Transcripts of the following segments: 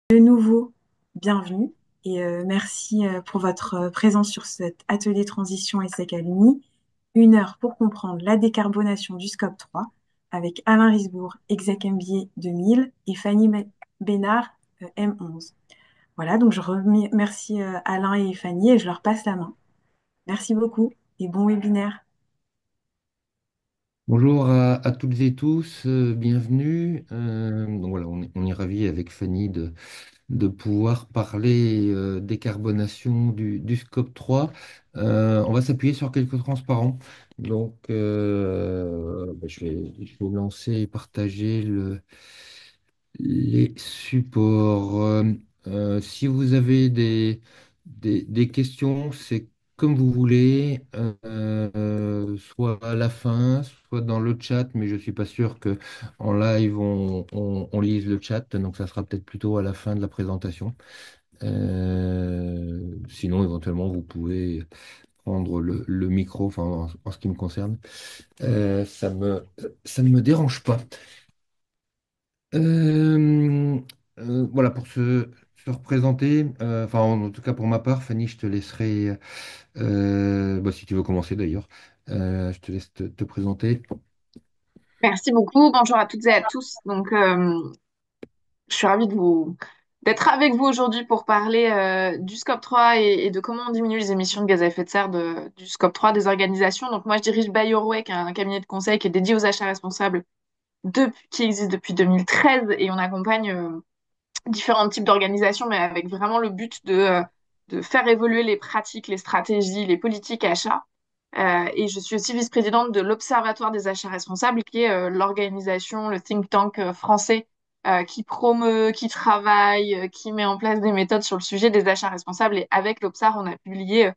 De nouveau, bienvenue et merci pour votre présence sur cet atelier transition et Academy. Une heure pour comprendre la décarbonation du scope 3 avec Alain Risbourg, exec MBA 2000 et Fanny Bénard, M11. Voilà, donc je remercie Alain et Fanny et je leur passe la main. Merci beaucoup et bon webinaire. Bonjour à toutes et tous, bienvenue. Donc voilà, on est ravis avec Fanny de pouvoir parler décarbonation du scope 3. On va s'appuyer sur quelques transparents. Donc je vais lancer et partager les supports. Si vous avez des questions, c'est comme vous voulez, soit à la fin, soit dans le chat, mais je ne suis pas sûr que en live on lise le chat, donc ça sera peut-être plutôt à la fin de la présentation. Sinon, éventuellement, vous pouvez prendre le micro, enfin, en ce qui me concerne. Ça ne me dérange pas. Euh, voilà, pour se représenter, enfin en tout cas pour ma part, Fanny, je te laisserai, bah, si tu veux commencer d'ailleurs, je te laisse te présenter. Merci beaucoup. Bonjour à toutes et à tous. Je suis ravie d'être avec vous aujourd'hui pour parler du Scope 3 et de comment on diminue les émissions de gaz à effet de serre du Scope 3 des organisations. Donc, moi, je dirige Buy Your Way, qui est un cabinet de conseil qui est dédié aux achats responsables qui existe depuis 2013 et on accompagne différents types d'organisations, mais avec vraiment le but de faire évoluer les pratiques, les stratégies, les politiques achats. Et je suis aussi vice-présidente de l'Observatoire des achats responsables, qui est l'organisation, le think tank français qui promeut, qui travaille, qui met en place des méthodes sur le sujet des achats responsables. Et avec l'Obsar, on a publié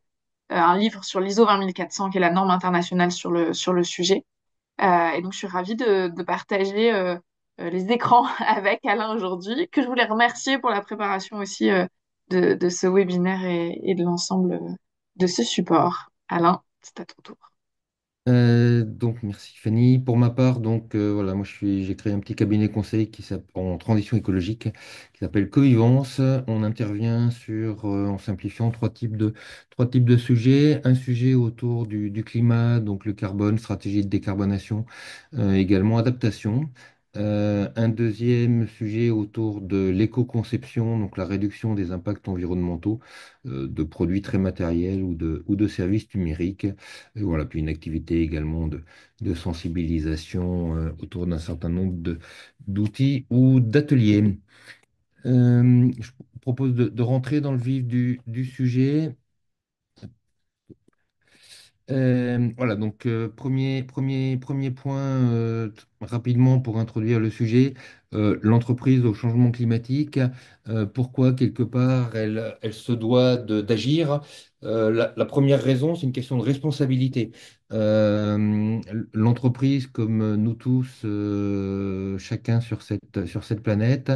un livre sur l'ISO 20400, qui est la norme internationale sur le sujet. Et donc, je suis ravie de partager les écrans avec Alain aujourd'hui, que je voulais remercier pour la préparation aussi de ce webinaire et de l'ensemble de ce support. Alain, c'est à ton tour. Donc merci Fanny. Pour ma part, donc voilà, j'ai créé un petit cabinet conseil en transition écologique qui s'appelle Covivence. On intervient sur, en simplifiant, trois types de sujets. Un sujet autour du climat, donc le carbone, stratégie de décarbonation, également adaptation. Un deuxième sujet autour de l'éco-conception, donc la réduction des impacts environnementaux de produits très matériels ou de services numériques. Et voilà, puis une activité également de sensibilisation autour d'un certain nombre d'outils ou d'ateliers. Je propose de rentrer dans le vif du sujet. Voilà, donc premier point rapidement pour introduire le sujet, l'entreprise au changement climatique, pourquoi quelque part elle se doit d'agir. La première raison, c'est une question de responsabilité. L'entreprise, comme nous tous, chacun sur cette planète,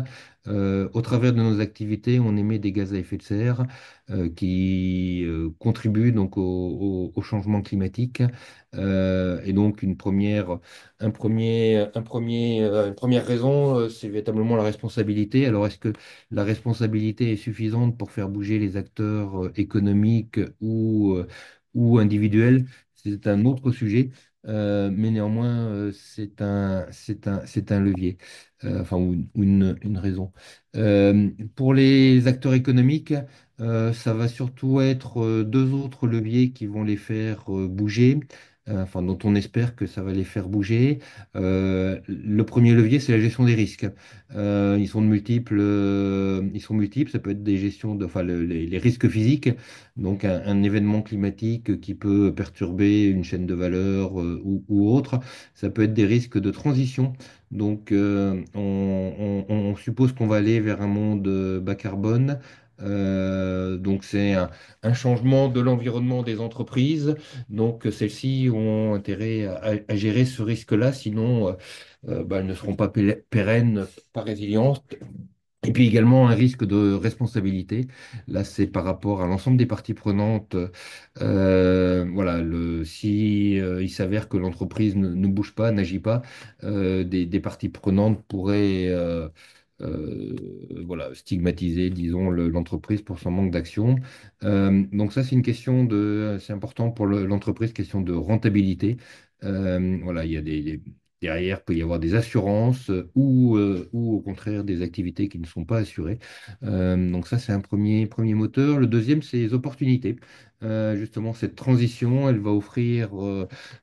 au travers de nos activités, on émet des gaz à effet de serre qui contribuent donc au changement climatique. Et donc une première raison, c'est véritablement la responsabilité. Alors est-ce que la responsabilité est suffisante pour faire bouger les acteurs économiques ou individuels? C'est un autre sujet. Mais néanmoins, c'est un levier, enfin, ou une raison. Pour les acteurs économiques, ça va surtout être deux autres leviers qui vont les faire bouger, enfin dont on espère que ça va les faire bouger. Le premier levier, c'est la gestion des risques. Ils sont multiples. Ça peut être des gestions enfin les risques physiques, donc un événement climatique qui peut perturber une chaîne de valeur ou autre. Ça peut être des risques de transition. Donc, on suppose qu'on va aller vers un monde bas carbone. Donc c'est un changement de l'environnement des entreprises. Donc celles-ci ont intérêt à gérer ce risque-là, sinon bah, elles ne seront pas pérennes, pas résilientes. Et puis également un risque de responsabilité. Là, c'est par rapport à l'ensemble des parties prenantes. Voilà, si il s'avère que l'entreprise ne bouge pas, n'agit pas, des parties prenantes pourraient voilà, stigmatiser, disons, l'entreprise pour son manque d'action. Donc ça, c'est une question c'est important pour l'entreprise, question de rentabilité. Voilà, il y a derrière, peut y avoir des assurances ou au contraire des activités qui ne sont pas assurées. Donc ça, c'est un premier moteur. Le deuxième, c'est les opportunités. Justement, cette transition, elle va offrir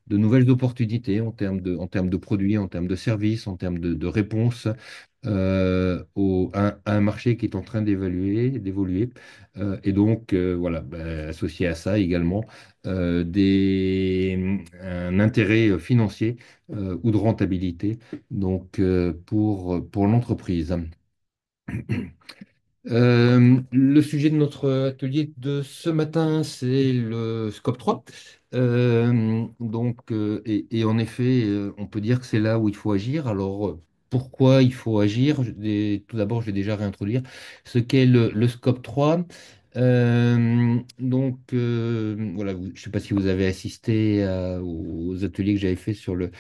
de nouvelles opportunités en termes de produits, en termes de services, en termes de réponses à un marché qui est en train d'évoluer. Et donc, voilà, bah, associé à ça également, un intérêt financier ou de rentabilité donc, pour l'entreprise. Le sujet de notre atelier de ce matin, c'est le scope 3. Et en effet, on peut dire que c'est là où il faut agir. Alors, pourquoi il faut agir? Tout d'abord, je vais déjà réintroduire ce qu'est le scope 3. Voilà, je ne sais pas si vous avez assisté aux ateliers que j'avais fait sur le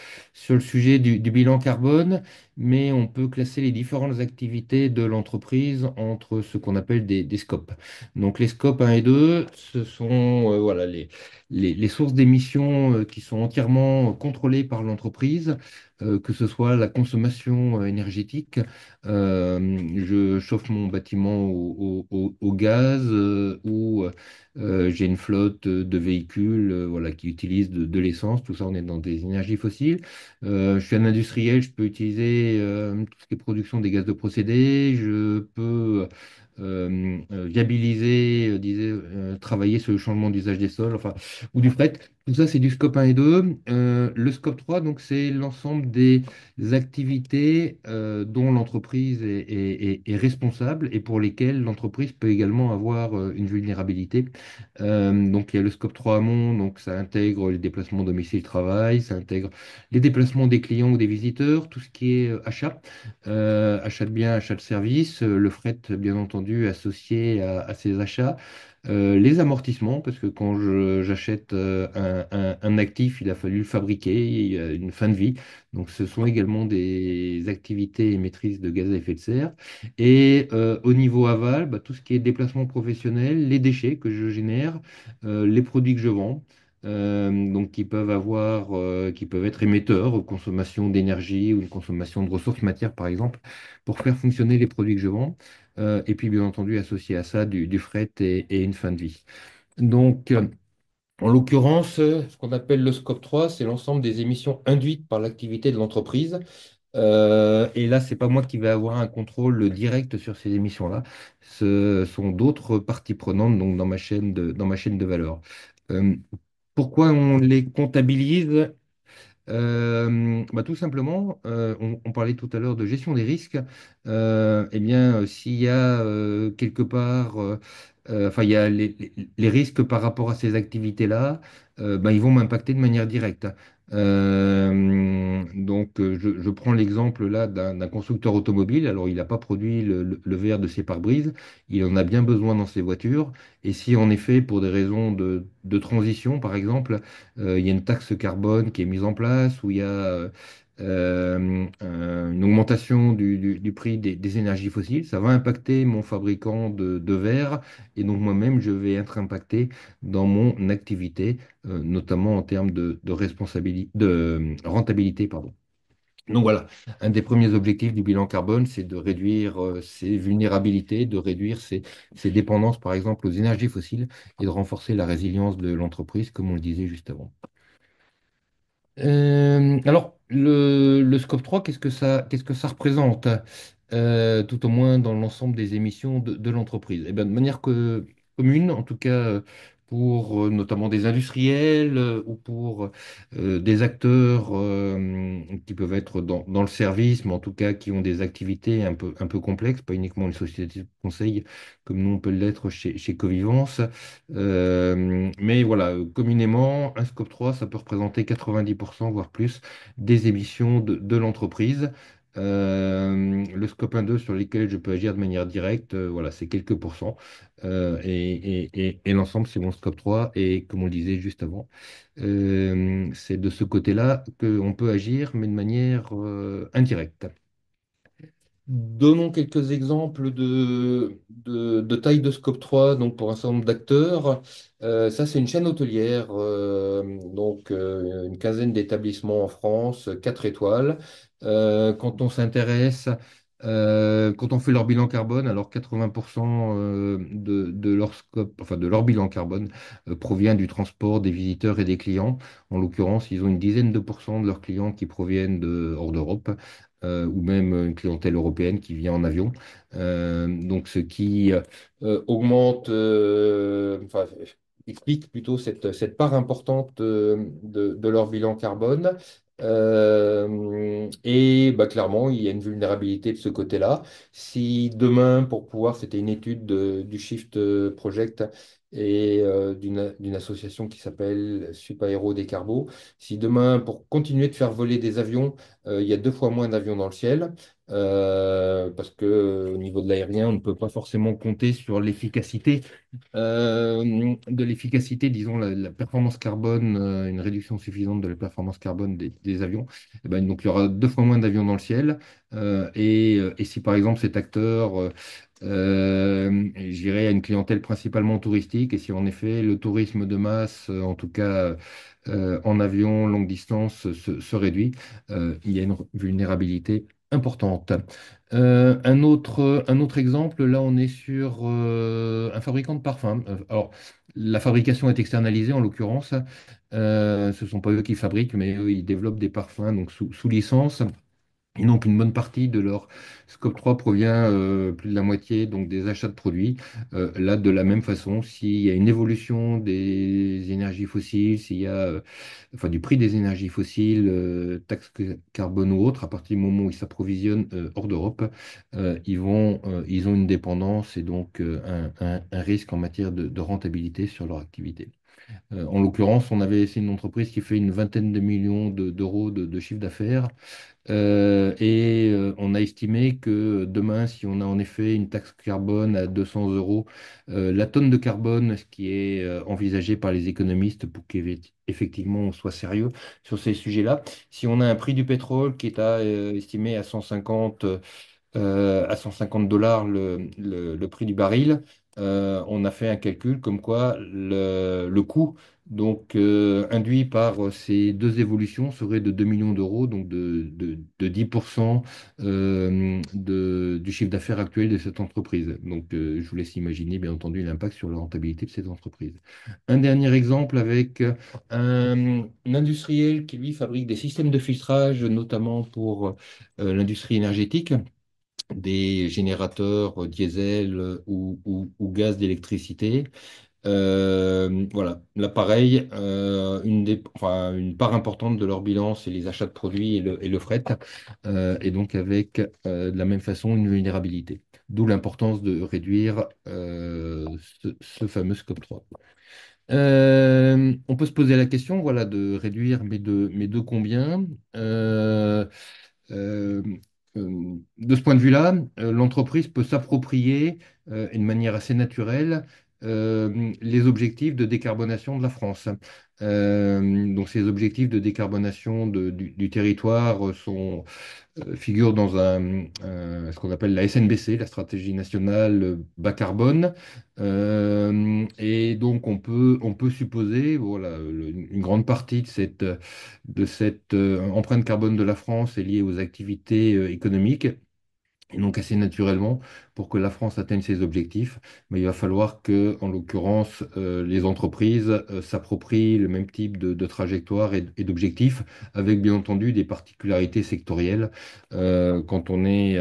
sujet du bilan carbone, mais on peut classer les différentes activités de l'entreprise entre ce qu'on appelle des scopes. Donc les scopes 1 et 2, ce sont voilà, les sources d'émissions qui sont entièrement contrôlées par l'entreprise, que ce soit la consommation énergétique. Je chauffe mon bâtiment au gaz ou j'ai une flotte de véhicules voilà, qui utilisent de l'essence. Tout ça, on est dans des énergies fossiles. Je suis un industriel, je peux utiliser tout ce qui est production des gaz de procédés, je peux viabiliser, travailler sur le changement d'usage des sols, enfin, ou du fret. Tout ça, c'est du scope 1 et 2. Le scope 3, donc, c'est l'ensemble des activités dont l'entreprise est responsable et pour lesquelles l'entreprise peut également avoir une vulnérabilité. Donc, il y a le scope 3 amont, donc ça intègre les déplacements domicile-travail, ça intègre les déplacements des clients ou des visiteurs, tout ce qui est achat, achat de biens, achat de services, le fret, bien entendu, associé à ces achats. Les amortissements, parce que quand j'achète un actif, il a fallu le fabriquer, il y a une fin de vie. Donc, ce sont également des activités émettrices de gaz à effet de serre. Et au niveau aval, bah, tout ce qui est déplacement professionnel, les déchets que je génère, les produits que je vends donc qui peuvent être émetteurs, consommation d'énergie ou une consommation de ressources matières, par exemple, pour faire fonctionner les produits que je vends. Et puis, bien entendu, associé à ça, du fret et une fin de vie. Donc, en l'occurrence, ce qu'on appelle le scope 3, c'est l'ensemble des émissions induites par l'activité de l'entreprise. Et là, c'est pas moi qui vais avoir un contrôle direct sur ces émissions-là. Ce sont d'autres parties prenantes donc dans ma chaîne de valeur. Euh, Pourquoi on les comptabilise? Bah, tout simplement, on parlait tout à l'heure de gestion des risques. Eh bien, s'il y a quelque part, enfin, il y a les risques par rapport à ces activités-là, bah, ils vont m'impacter de manière directe. Je prends l'exemple là d'un constructeur automobile. Alors, il n'a pas produit le verre de ses pare-brises. Il en a bien besoin dans ses voitures. Et si en effet, pour des raisons de transition, par exemple, il y a une taxe carbone qui est mise en place, où il y a une augmentation du prix des énergies fossiles. Ça va impacter mon fabricant de verre et donc moi-même, je vais être impacté dans mon activité, notamment en termes de responsabilité, de rentabilité, pardon. Donc voilà, un des premiers objectifs du bilan carbone, c'est de réduire ses vulnérabilités, de réduire ses dépendances, par exemple, aux énergies fossiles et de renforcer la résilience de l'entreprise, comme on le disait juste avant. Alors, le scope 3, qu'est-ce que ça représente, tout au moins dans l'ensemble des émissions de l'entreprise? Eh bien, de manière commune, en tout cas pour notamment des industriels ou pour des acteurs qui peuvent être dans le service, mais en tout cas qui ont des activités un peu complexes, pas uniquement les sociétés de conseil comme nous on peut l'être chez Covivence. Mais voilà, communément, un scope 3, ça peut représenter 90%, voire plus, des émissions de l'entreprise. Le scope 1, 2 sur lesquels je peux agir de manière directe, voilà, c'est quelques pourcents. Et l'ensemble, c'est mon scope 3. Et comme on le disait juste avant, c'est de ce côté-là qu'on peut agir, mais de manière indirecte. Donnons quelques exemples de taille de scope 3 donc pour un certain nombre d'acteurs. Ça, c'est une chaîne hôtelière, une quinzaine d'établissements en France, 4 étoiles. Quand on s'intéresse, quand on fait leur bilan carbone, alors 80% de leur scope, enfin de leur bilan carbone provient du transport des visiteurs et des clients. En l'occurrence, ils ont une dizaine de pourcents de leurs clients qui proviennent de hors d'Europe ou même une clientèle européenne qui vient en avion. Donc, ce qui augmente, enfin, explique plutôt cette part importante de leur bilan carbone. Et bah, clairement, il y a une vulnérabilité de ce côté-là. Si demain, pour pouvoir, c'était une étude du Shift Project et d'une association qui s'appelle Supaéro Décarbo, si demain, pour continuer de faire voler des avions, il y a 2 fois moins d'avions dans le ciel, parce que au niveau de l'aérien, on ne peut pas forcément compter sur l'efficacité disons, la performance carbone, une réduction suffisante de la performance carbone des avions. Eh ben, donc il y aura 2 fois moins d'avions dans le ciel. Et si par exemple cet acteur, je dirais, a une clientèle principalement touristique, et si en effet le tourisme de masse, en tout cas en avion longue distance, se réduit, il y a une vulnérabilité importante. Un autre exemple, là on est sur un fabricant de parfums. Alors, la fabrication est externalisée en l'occurrence. Ce ne sont pas eux qui fabriquent, mais eux ils développent des parfums donc sous licence. Et donc, une bonne partie de leur scope 3 provient, plus de la moitié, donc des achats de produits. Là, de la même façon, s'il y a une évolution des énergies fossiles, s'il y a enfin, du prix des énergies fossiles, taxes carbone ou autres, à partir du moment où ils s'approvisionnent hors d'Europe, ils ont une dépendance et donc un risque en matière de rentabilité sur leur activité. En l'occurrence, on avait essayé une entreprise qui fait une vingtaine de millions d'euros de chiffre d'affaires. On a estimé que demain, si on a en effet une taxe carbone à 200 euros, la tonne de carbone, ce qui est envisagé par les économistes pour qu'effectivement on soit sérieux sur ces sujets-là, si on a un prix du pétrole qui est estimé à 150 dollars le prix du baril, on a fait un calcul comme quoi le coût induit par ces deux évolutions serait de 2 millions d'euros, donc de 10% du chiffre d'affaires actuel de cette entreprise. Donc, je vous laisse imaginer, bien entendu, l'impact sur la rentabilité de cette entreprise. Un dernier exemple avec un industriel qui, lui, fabrique des systèmes de filtrage, notamment pour l'industrie énergétique, des générateurs diesel ou gaz d'électricité. Voilà, là pareil, une part importante de leur bilan, c'est les achats de produits et le fret, et donc avec de la même façon une vulnérabilité. D'où l'importance de réduire ce fameux scope 3. On peut se poser la question, voilà, de réduire, mais de combien? Euh, de ce point de vue-là, l'entreprise peut s'approprier de manière assez naturelle les objectifs de décarbonation de la France. Donc ces objectifs de décarbonation du territoire figurent dans ce qu'on appelle la SNBC, la stratégie nationale bas carbone. Et donc on peut supposer, voilà, une grande partie de cette empreinte carbone de la France est liée aux activités économiques. Et donc assez naturellement, pour que la France atteigne ses objectifs, mais il va falloir que, en l'occurrence, les entreprises s'approprient le même type de trajectoire et d'objectifs, avec bien entendu des particularités sectorielles. Quand on est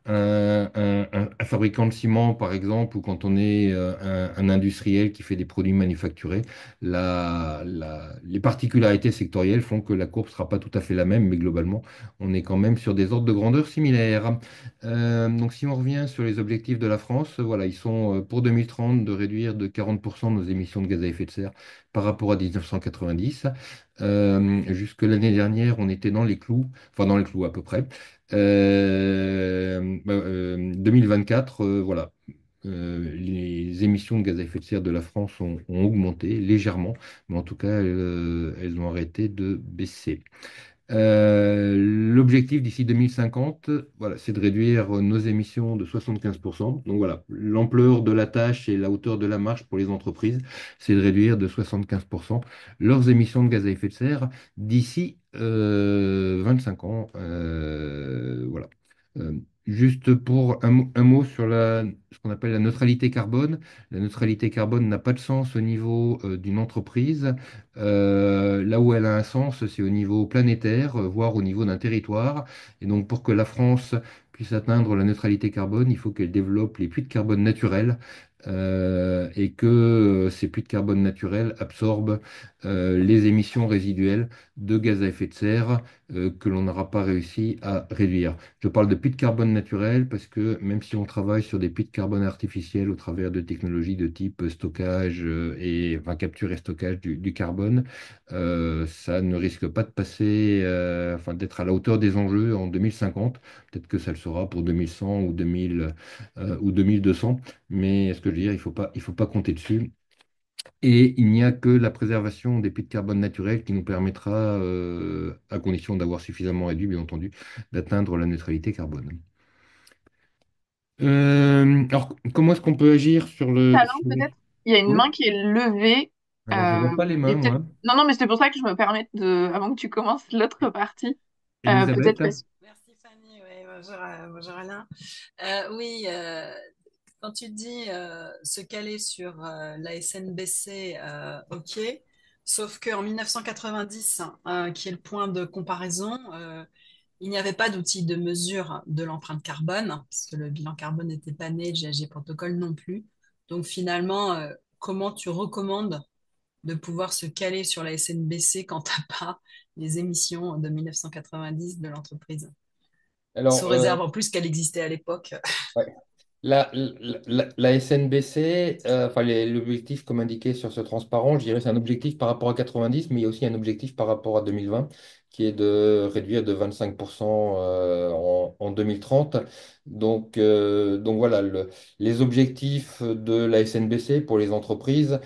un fabricant de ciment, par exemple, ou quand on est un industriel qui fait des produits manufacturés, les particularités sectorielles font que la courbe ne sera pas tout à fait la même, mais globalement, on est quand même sur des ordres de grandeur similaires. Donc, si on revient sur les objectifs de la France, voilà, ils sont pour 2030 de réduire de 40% nos émissions de gaz à effet de serre par rapport à 1990. Jusque l'année dernière, on était dans les clous, enfin dans les clous à peu près. 2024, voilà. Les émissions de gaz à effet de serre de la France ont augmenté légèrement, mais en tout cas, elles ont arrêté de baisser. L'objectif d'ici 2050, voilà, c'est de réduire nos émissions de 75%. Donc voilà, l'ampleur de la tâche et la hauteur de la marche pour les entreprises, c'est de réduire de 75% leurs émissions de gaz à effet de serre d'ici 25 ans. Voilà. Euh, Juste pour un mot sur ce qu'on appelle la neutralité carbone. La neutralité carbone n'a pas de sens au niveau d'une entreprise. Là où elle a un sens, c'est au niveau planétaire, voire au niveau d'un territoire. Et donc, pour que la France puisse atteindre la neutralité carbone, il faut qu'elle développe les puits de carbone naturels et que ces puits de carbone naturels absorbent les émissions résiduelles de gaz à effet de serre que l'on n'aura pas réussi à réduire. Je parle de puits de carbone naturels parce que même si on travaille sur des puits de carbone artificiels au travers de technologies de type stockage enfin, capture et stockage du carbone, ça ne risque pas de passer, enfin, d'être à la hauteur des enjeux en 2050. Peut-être que ça le sera pour 2100 ou 2000 ou 2200, mais ce que je veux dire, il faut pas compter dessus. Et il n'y a que la préservation des puits de carbone naturels qui nous permettra, à condition d'avoir suffisamment réduit, bien entendu, d'atteindre la neutralité carbone. Alors, comment est-ce qu'on peut agir sur le... Talent, peut-être? Il y a une Oui. main qui est levée. Alors, je vois pas les Et mains, peut-être. moi. Non, non, mais c'était pour ça que je me permets avant que tu commences l'autre partie, Elisabeth? peut-être parce Merci Fanny, ouais, bonjour, bonjour Alain. Oui, quand tu dis se caler sur la SNBC, ok, sauf qu'en 1990, qui est le point de comparaison, il n'y avait pas d'outil de mesure de l'empreinte carbone, parce que le bilan carbone n'était pas né, le GHG Protocol non plus. Donc finalement, comment tu recommandes de pouvoir se caler sur la SNBC quand tu n'as pas les émissions de 1990 de l'entreprise? Sous Alors, réserve en plus qu'elle existait à l'époque. ouais. La SNBC, enfin, l'objectif, comme indiqué sur ce transparent, je dirais c'est un objectif par rapport à 90, mais il y a aussi un objectif par rapport à 2020, qui est de réduire de 25% en 2030. Donc voilà, les objectifs de la SNBC pour les entreprises,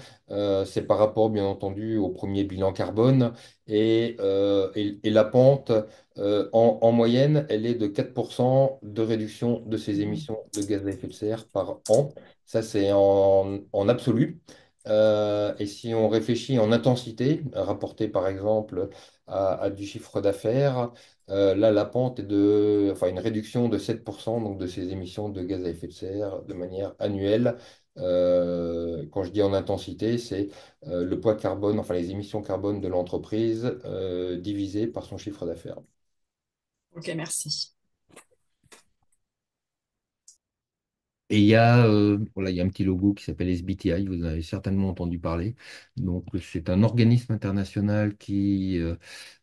c'est par rapport, bien entendu, au premier bilan carbone et la pente. En moyenne, elle est de 4% de réduction de ses émissions de gaz à effet de serre par an. Ça, c'est en absolu. Et si on réfléchit en intensité, rapporté par exemple à du chiffre d'affaires, là, la pente est enfin, une réduction de 7% donc, de ses émissions de gaz à effet de serre de manière annuelle. Quand je dis en intensité, c'est le poids carbone, enfin les émissions carbone de l'entreprise divisé par son chiffre d'affaires. Ok, merci. Et voilà, il y a un petit logo qui s'appelle SBTI, vous en avez certainement entendu parler. Donc, c'est un organisme international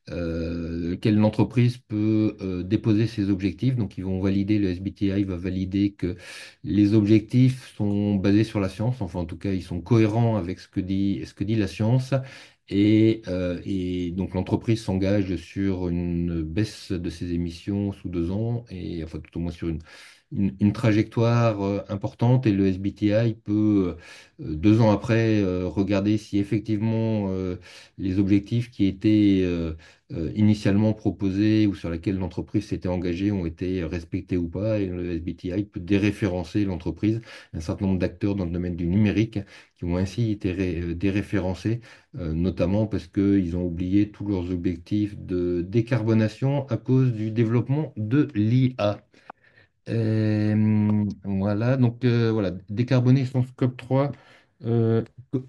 lequel l'entreprise peut déposer ses objectifs. Donc, ils vont valider, le SBTI va valider que les objectifs sont basés sur la science. Enfin, en tout cas, ils sont cohérents avec ce que dit la science. Et donc, l'entreprise s'engage sur une baisse de ses émissions sous 2 ans, et enfin, tout au moins sur une trajectoire importante. Et le SBTI peut, 2 ans après, regarder si effectivement les objectifs qui étaient initialement proposés ou sur lesquels l'entreprise s'était engagée ont été respectés ou pas. Et le SBTI peut déréférencer l'entreprise, un certain nombre d'acteurs dans le domaine du numérique qui ont ainsi été déréférencés, notamment parce qu'ils ont oublié tous leurs objectifs de décarbonation à cause du développement de l'IA. Voilà, donc voilà, décarboner son scope 3.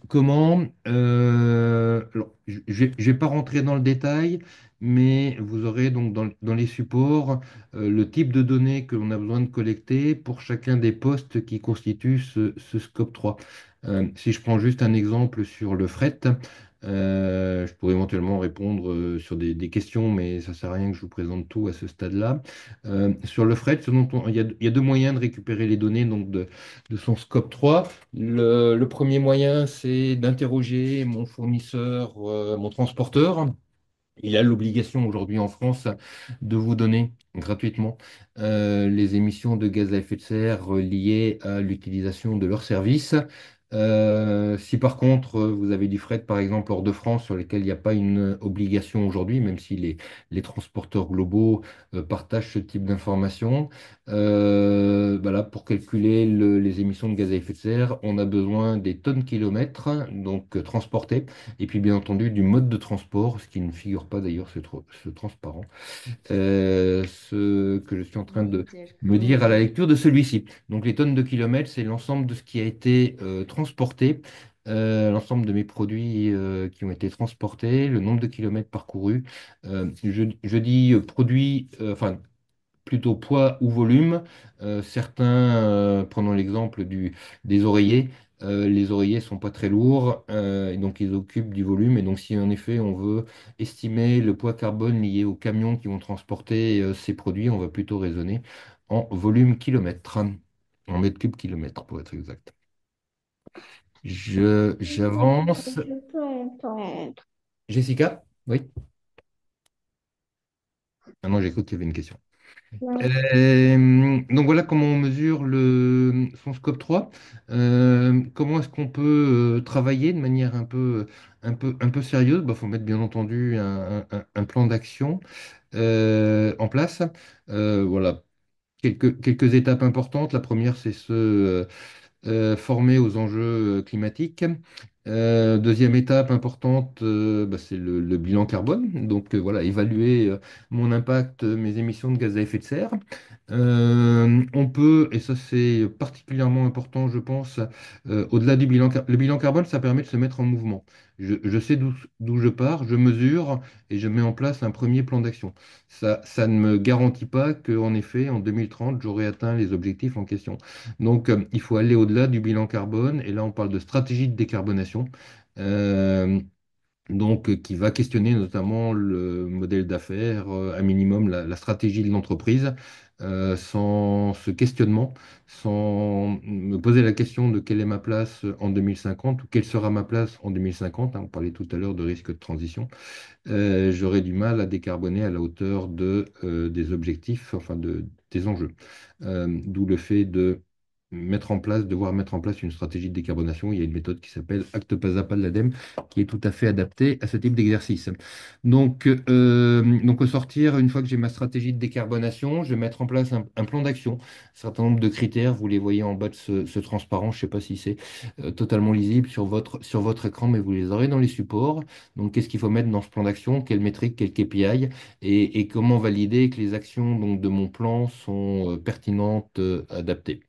Comment? Alors, je ne vais pas rentrer dans le détail, mais vous aurez donc dans les supports le type de données que l'on a besoin de collecter pour chacun des postes qui constituent ce scope 3. Si je prends juste un exemple sur le fret, je pourrais éventuellement répondre sur des questions, mais ça ne sert à rien que je vous présente tout à ce stade-là. Sur le fret, il y a deux moyens de récupérer les données donc de son scope 3. Le premier moyen, c'est d'interroger mon fournisseur, mon transporteur. Il a l'obligation aujourd'hui en France de vous donner gratuitement les émissions de gaz à effet de serre liées à l'utilisation de leurs services. Si par contre vous avez du fret, par exemple hors de France, sur lesquels il n'y a pas une obligation aujourd'hui, même si les transporteurs globaux partagent ce type d'informations, bah là, pour calculer les émissions de gaz à effet de serre, on a besoin des tonnes kilomètres, donc transportées, et puis bien entendu du mode de transport, ce qui ne figure pas d'ailleurs, ce transparent, ce que je suis en train Oui, de me dire à la d'accord. lecture de celui-ci. Donc les tonnes de kilomètres, c'est l'ensemble de ce qui a été transporté, l'ensemble de mes produits qui ont été transportés, le nombre de kilomètres parcourus. Je dis produits, enfin plutôt poids ou volume. Certains, prenons l'exemple des oreillers, les oreillers sont pas très lourds, et donc ils occupent du volume. Et donc si en effet on veut estimer le poids carbone lié aux camions qui vont transporter ces produits, on va plutôt raisonner en volume kilomètre, en mètres cubes kilomètre pour être exact. J'avance. Jessica? Oui? Ah non, j'ai cru qu'il y avait une question. Donc voilà comment on mesure son scope 3. Comment est-ce qu'on peut travailler de manière un peu sérieuse? Il faut mettre bien entendu un plan d'action en place. Voilà, quelques étapes importantes. La première, c'est former aux enjeux climatiques. Deuxième étape importante, c'est le bilan carbone. Donc voilà, évaluer mon impact, mes émissions de gaz à effet de serre. On peut, et ça c'est particulièrement important, je pense, au-delà du le bilan carbone, ça permet de se mettre en mouvement. Je sais d'où je pars, je mesure et je mets en place un premier plan d'action. Ça ne me garantit pas qu'en effet, en 2030, j'aurai atteint les objectifs en question. Donc, il faut aller au-delà du bilan carbone. Et là, on parle de stratégie de décarbonation. Euh, qui va questionner notamment le modèle d'affaires, à minimum la stratégie de l'entreprise, sans ce questionnement, sans me poser la question de quelle est ma place en 2050 ou quelle sera ma place en 2050. Hein, on parlait tout à l'heure de risque de transition. J'aurais du mal à décarboner à la hauteur des objectifs, enfin des enjeux. D'où le fait de devoir mettre en place une stratégie de décarbonation. Il y a une méthode qui s'appelle Acte pas à pas de l'ADEME, qui est tout à fait adaptée à ce type d'exercice. Donc au sortir, une fois que j'ai ma stratégie de décarbonation, je vais mettre en place un plan d'action, un certain nombre de critères. Vous les voyez en bas de ce transparent. Je ne sais pas si c'est totalement lisible sur votre écran, mais vous les aurez dans les supports. Donc, qu'est-ce qu'il faut mettre dans ce plan d'action? Quelles métriques, quels KPI? Et comment valider que les actions donc, de mon plan sont pertinentes, adaptées?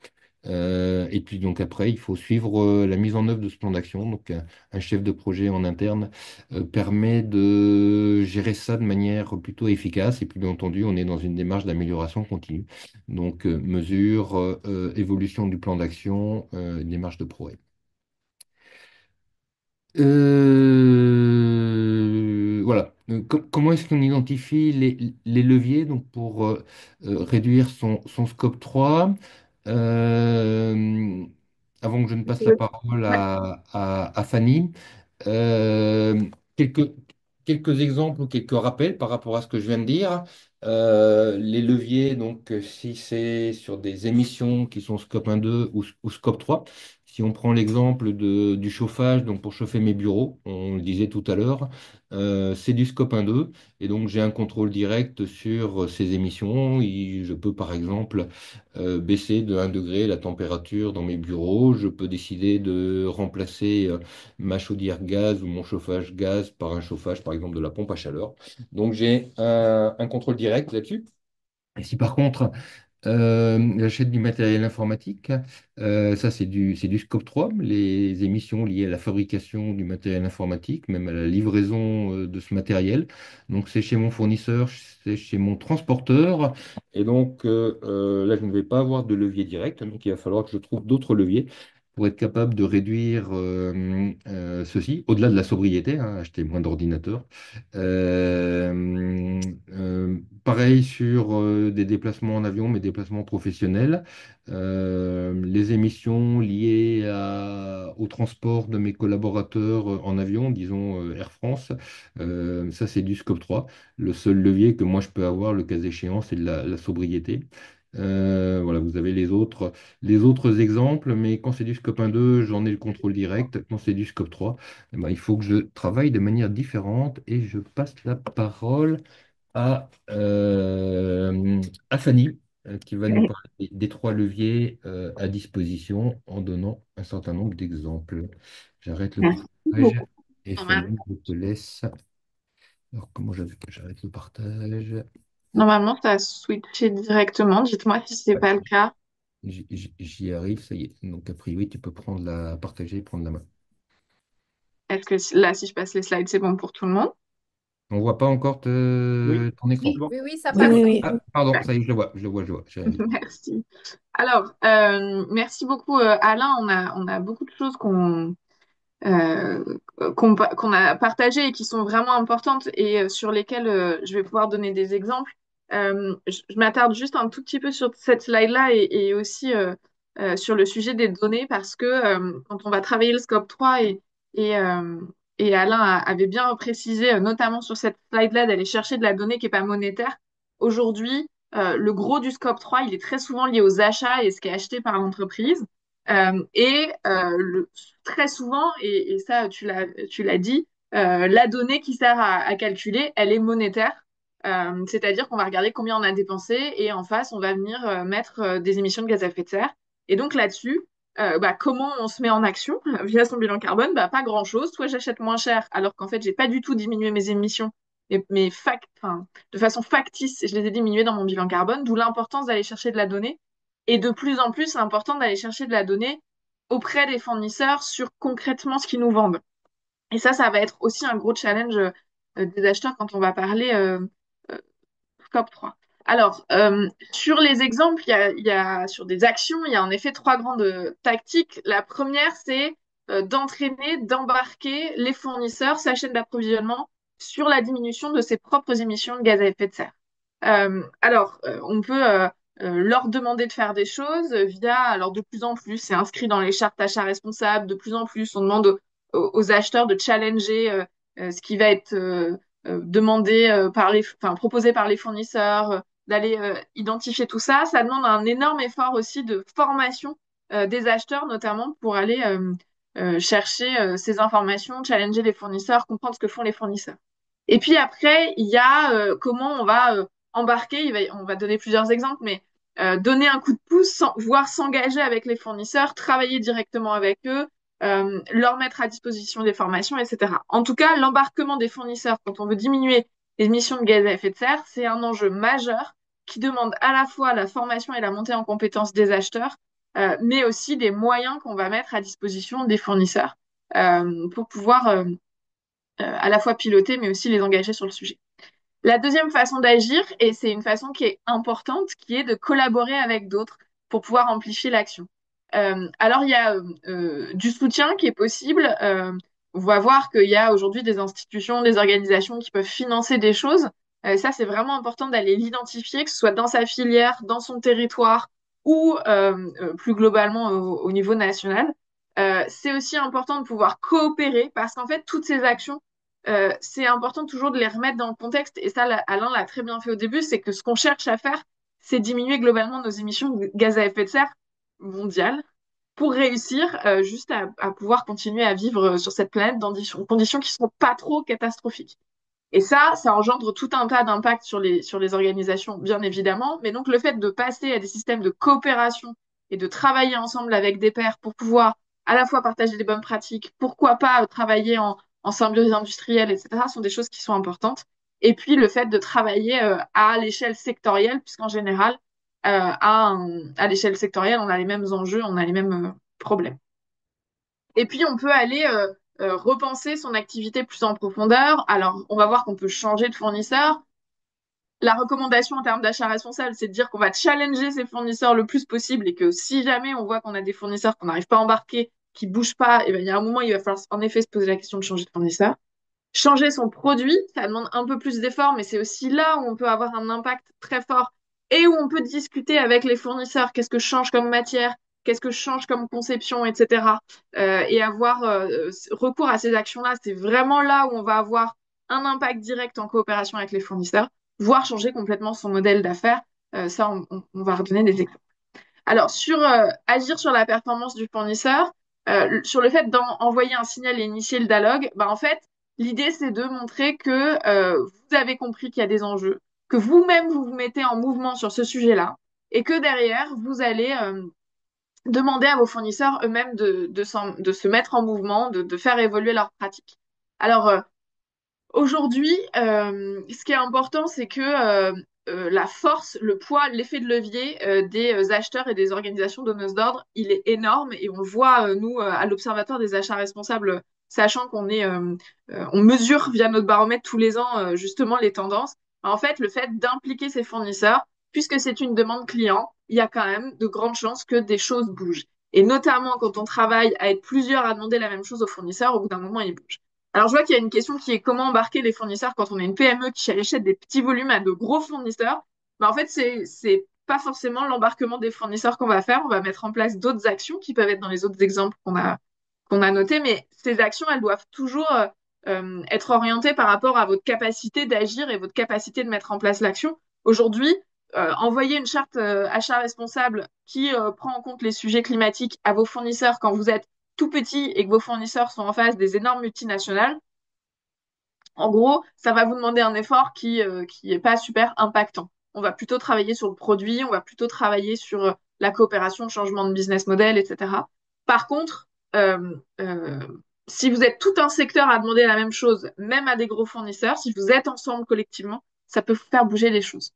Et puis donc après, il faut suivre la mise en œuvre de ce plan d'action. Donc un chef de projet en interne permet de gérer ça de manière plutôt efficace. Et puis bien entendu, on est dans une démarche d'amélioration continue. Donc mesure, évolution du plan d'action, démarche de progrès. Voilà. Comment est-ce qu'on identifie les leviers donc pour réduire son scope 3? Euh, Avant que je ne passe la parole Ouais. à Fanny, euh, quelques, quelques exemples ou quelques rappels par rapport à ce que je viens de dire. Les leviers, donc si c'est sur des émissions qui sont scope 1, 2 ou scope 3, si on prend l'exemple du chauffage, donc pour chauffer mes bureaux, on le disait tout à l'heure, c'est du scope 1, 2, et donc j'ai un contrôle direct sur ces émissions. Je peux par exemple baisser de 1 degré la température dans mes bureaux. Je peux décider de remplacer ma chaudière gaz ou mon chauffage gaz par un chauffage par exemple de la pompe à chaleur. Donc j'ai un contrôle direct là-dessus. Et si par contre j'achète du matériel informatique. Ça, c'est du scope 3, les émissions liées à la fabrication du matériel informatique, même à la livraison de ce matériel. Donc, c'est chez mon fournisseur, c'est chez mon transporteur. Et donc, là, je ne vais pas avoir de levier direct. Donc, il va falloir que je trouve d'autres leviers pour être capable de réduire ceci, au-delà de la sobriété, hein, acheter moins d'ordinateurs. Pareil sur des déplacements en avion, mes déplacements professionnels, les émissions liées au transport de mes collaborateurs en avion, disons Air France, ça c'est du scope 3. Le seul levier que moi je peux avoir, le cas échéant, c'est de la sobriété. Voilà, vous avez les autres exemples, mais quand c'est du scope 1-2, j'en ai le contrôle direct. Quand c'est du scope 3, eh ben, il faut que je travaille de manière différente et je passe la parole à Fanny, qui va nous parler des trois leviers à disposition en donnant un certain nombre d'exemples. J'arrête le Merci partage beaucoup. et Normal- Fanny, je te laisse. Alors, comment j'arrête le partage? Normalement, ça a switché directement. Dites-moi si c'est Ouais, pas le cas. j'y arrive, ça y est. Donc, a priori, tu peux partager et prendre la main. Est-ce que là, si je passe les slides, c'est bon pour tout le monde? On voit pas encore ton écran. Oui. Oui, oui, ça Oui, oui, passe. oui. Ah, pardon, ça y est, je le vois. J'ai rien dit. Merci. Alors, merci beaucoup, Alain. On a beaucoup de choses euh, qu'on a partagées et qui sont vraiment importantes et sur lesquelles je vais pouvoir donner des exemples. Je m'attarde juste un tout petit peu sur cette slide-là et aussi sur le sujet des données parce que quand on va travailler le scope 3 et, euh, et Alain avait bien précisé, notamment sur cette slide-là, d'aller chercher de la donnée qui n'est pas monétaire. Aujourd'hui, le gros du scope 3, il est très souvent lié aux achats et ce qui est acheté par l'entreprise. Très souvent, et ça tu l'as dit, la donnée qui sert à calculer, elle est monétaire. C'est-à-dire qu'on va regarder combien on a dépensé et en face, on va venir mettre des émissions de gaz à effet de serre. Et donc là-dessus, comment on se met en action via son bilan carbone? Pas grand-chose. Soit j'achète moins cher alors qu'en fait, j'ai pas du tout diminué mes émissions, enfin, de façon factice, je les ai diminuées dans mon bilan carbone, d'où l'importance d'aller chercher de la donnée. Et de plus en plus, c'est important d'aller chercher de la donnée auprès des fournisseurs sur concrètement ce qu'ils nous vendent. Et ça va être aussi un gros challenge des acheteurs quand on va parler euh, scope 3. Alors, sur les exemples, sur des actions, il y a en effet trois grandes tactiques. La première, c'est d'entraîner, d'embarquer les fournisseurs, sa chaîne d'approvisionnement, sur la diminution de ses propres émissions de gaz à effet de serre. On peut leur demander de faire des choses alors de plus en plus, c'est inscrit dans les chartes achats responsables, de plus en plus, on demande aux acheteurs de challenger ce qui va être demandé enfin, proposé par les fournisseurs, d'aller identifier tout ça. Ça demande un énorme effort aussi de formation des acheteurs, notamment pour aller chercher ces informations, challenger les fournisseurs, comprendre ce que font les fournisseurs. Et puis après, il y a comment on va embarquer, on va donner plusieurs exemples, mais donner un coup de pouce, voire s'engager avec les fournisseurs, travailler directement avec eux, leur mettre à disposition des formations, etc. En tout cas, l'embarquement des fournisseurs quand on veut diminuer les émissions de gaz à effet de serre, c'est un enjeu majeur qui demande à la fois la formation et la montée en compétences des acheteurs, mais aussi des moyens qu'on va mettre à disposition des fournisseurs pour pouvoir à la fois piloter, mais aussi les engager sur le sujet. La deuxième façon d'agir, et c'est une façon qui est importante, qui est de collaborer avec d'autres pour pouvoir amplifier l'action. Alors, il y a du soutien qui est possible. On va voir qu'il y a aujourd'hui des institutions, des organisations qui peuvent financer des choses. Ça, c'est vraiment important d'aller l'identifier, que ce soit dans sa filière, dans son territoire ou plus globalement au niveau national. C'est aussi important de pouvoir coopérer parce qu'en fait, toutes ces actions c'est important toujours de les remettre dans le contexte. Et ça, Alain l'a très bien fait au début, c'est que ce qu'on cherche à faire, c'est diminuer globalement nos émissions de gaz à effet de serre mondiales pour réussir juste à pouvoir continuer à vivre sur cette planète dans des conditions qui ne sont pas trop catastrophiques. Et ça engendre tout un tas d'impacts sur les organisations, bien évidemment. Mais donc, le fait de passer à des systèmes de coopération et de travailler ensemble avec des pairs pour pouvoir à la fois partager des bonnes pratiques, pourquoi pas travailler en symbiose industrielle, etc., sont des choses qui sont importantes. Et puis, le fait de travailler à l'échelle sectorielle, puisqu'en général, à l'échelle sectorielle, on a les mêmes enjeux, on a les mêmes problèmes. Et puis, on peut aller repenser son activité plus en profondeur. Alors, on va voir qu'on peut changer de fournisseur. La recommandation en termes d'achat responsable, c'est de dire qu'on va challenger ses fournisseurs le plus possible et que si jamais on voit qu'on a des fournisseurs qu'on n'arrive pas à embarquer, qui bougent pas, et ben, il y a un moment, il va falloir en effet se poser la question de changer de fournisseur. Changer son produit, ça demande un peu plus d'efforts, mais c'est aussi là où on peut avoir un impact très fort et où on peut discuter avec les fournisseurs, qu'est-ce que je change comme matière, qu'est-ce que je change comme conception, etc. Et avoir recours à ces actions-là, c'est vraiment là où on va avoir un impact direct en coopération avec les fournisseurs, voire changer complètement son modèle d'affaires. Ça, on va redonner des exemples. Alors, sur agir sur la performance du fournisseur, sur le fait d'envoyer un signal et initier le dialogue, bah, en fait, l'idée, c'est de montrer que vous avez compris qu'il y a des enjeux, que vous-même, vous vous mettez en mouvement sur ce sujet-là, et que derrière, vous allez demander à vos fournisseurs eux-mêmes de se mettre en mouvement, de faire évoluer leurs pratiques. Alors, aujourd'hui, ce qui est important, c'est que la force, le poids, l'effet de levier des acheteurs et des organisations donneuses d'ordre, il est énorme et on le voit, nous, à l'Observatoire des achats responsables, sachant on mesure via notre baromètre tous les ans justement les tendances. En fait, le fait d'impliquer ses fournisseurs, puisque c'est une demande client, il y a quand même de grandes chances que des choses bougent. Et notamment quand on travaille à être plusieurs à demander la même chose aux fournisseurs, au bout d'un moment, ils bougent. Alors, je vois qu'il y a une question qui est comment embarquer les fournisseurs quand on est une PME qui achète des petits volumes à de gros fournisseurs. Mais en fait, c'est pas forcément l'embarquement des fournisseurs qu'on va faire. On va mettre en place d'autres actions qui peuvent être dans les autres exemples qu'on a notés. Mais ces actions, elles doivent toujours être orientées par rapport à votre capacité d'agir et votre capacité de mettre en place l'action. Aujourd'hui, envoyer une charte achat responsable qui prend en compte les sujets climatiques à vos fournisseurs quand vous êtes tout petit et que vos fournisseurs sont en face des énormes multinationales, en gros, ça va vous demander un effort qui est pas super impactant. On va plutôt travailler sur le produit, on va plutôt travailler sur la coopération, le changement de business model, etc. Par contre, euh, euh, si vous êtes tout un secteur à demander la même chose, même à des gros fournisseurs, si vous êtes ensemble collectivement, ça peut faire bouger les choses.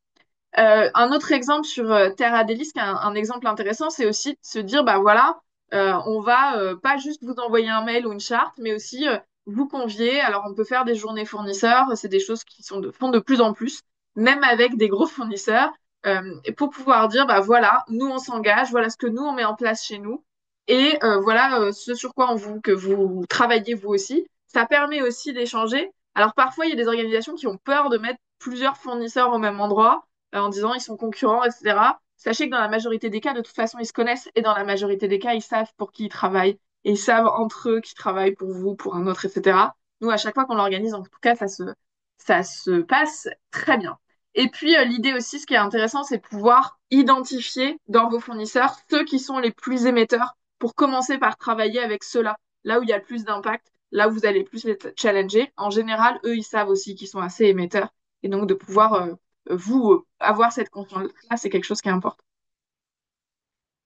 Un autre exemple sur Terre Adélis, qui est un exemple intéressant, c'est aussi de se dire, bah voilà, on va pas juste vous envoyer un mail ou une charte, mais aussi vous convier. Alors, on peut faire des journées fournisseurs, c'est des choses qui font de plus en plus, même avec des gros fournisseurs, et pour pouvoir dire, bah voilà, nous on s'engage, voilà ce que nous on met en place chez nous, et voilà ce sur quoi on veut que vous travaillez vous aussi. Ça permet aussi d'échanger. Alors parfois, il y a des organisations qui ont peur de mettre plusieurs fournisseurs au même endroit en disant ils sont concurrents, etc. Sachez que dans la majorité des cas, de toute façon, ils se connaissent et dans la majorité des cas, ils savent pour qui ils travaillent et ils savent entre eux qui travaillent pour vous, pour un autre, etc. Nous, à chaque fois qu'on l'organise, en tout cas, ça se passe très bien. Et puis, l'idée aussi, ce qui est intéressant, c'est de pouvoir identifier dans vos fournisseurs ceux qui sont les plus émetteurs pour commencer par travailler avec ceux-là, là où il y a le plus d'impact, là où vous allez plus les challenger. En général, eux, ils savent aussi qu'ils sont assez émetteurs et donc de pouvoir vous avoir cette confiance-là, c'est quelque chose qui est important.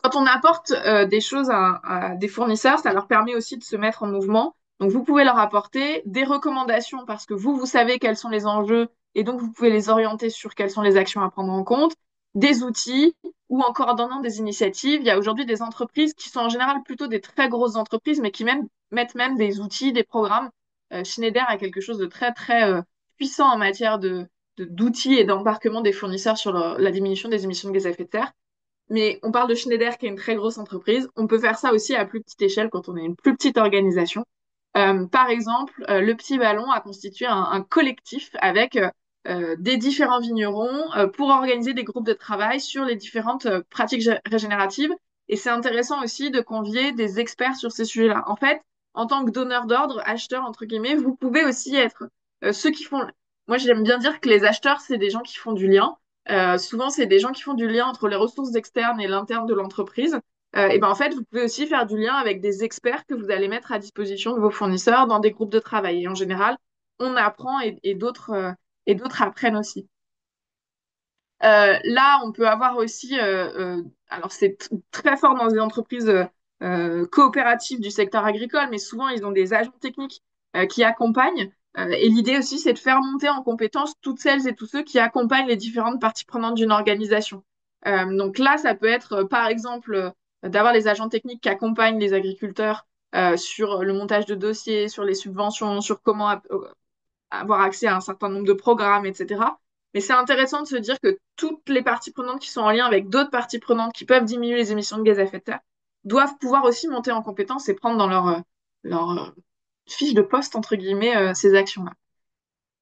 Quand on apporte des choses à des fournisseurs, ça leur permet aussi de se mettre en mouvement. Donc, vous pouvez leur apporter des recommandations parce que vous savez quels sont les enjeux et donc vous pouvez les orienter sur quelles sont les actions à prendre en compte, des outils ou en coordonnant des initiatives. Il y a aujourd'hui des entreprises qui sont en général plutôt des très grosses entreprises, mais qui mettent même des outils, des programmes. Schneider a quelque chose de très, très puissant en matière d'outils et d'embarquement des fournisseurs sur la diminution des émissions de gaz à effet de serre. Mais on parle de Schneider qui est une très grosse entreprise. On peut faire ça aussi à plus petite échelle quand on est une plus petite organisation. Par exemple, le Petit Ballon a constitué un collectif avec des différents vignerons pour organiser des groupes de travail sur les différentes pratiques régénératives. Et c'est intéressant aussi de convier des experts sur ces sujets-là. En fait, en tant que donneur d'ordre, acheteur, entre guillemets, vous pouvez aussi être ceux qui font... Moi, j'aime bien dire que les acheteurs, c'est des gens qui font du lien. Souvent, c'est des gens qui font du lien entre les ressources externes et l'interne de l'entreprise. Et ben en fait, vous pouvez aussi faire du lien avec des experts que vous allez mettre à disposition de vos fournisseurs dans des groupes de travail. Et en général, on apprend et d'autres apprennent aussi. Là, on peut avoir aussi, alors c'est très fort dans les entreprises coopératives du secteur agricole, mais souvent ils ont des agents techniques qui accompagnent. Et l'idée aussi, c'est de faire monter en compétence toutes celles et tous ceux qui accompagnent les différentes parties prenantes d'une organisation. Donc là, ça peut être, par exemple, d'avoir les agents techniques qui accompagnent les agriculteurs sur le montage de dossiers, sur les subventions, sur comment avoir accès à un certain nombre de programmes, etc. Mais c'est intéressant de se dire que toutes les parties prenantes qui sont en lien avec d'autres parties prenantes qui peuvent diminuer les émissions de gaz à effet de serre doivent pouvoir aussi monter en compétence et prendre dans leur fiche de poste, entre guillemets, ces actions-là.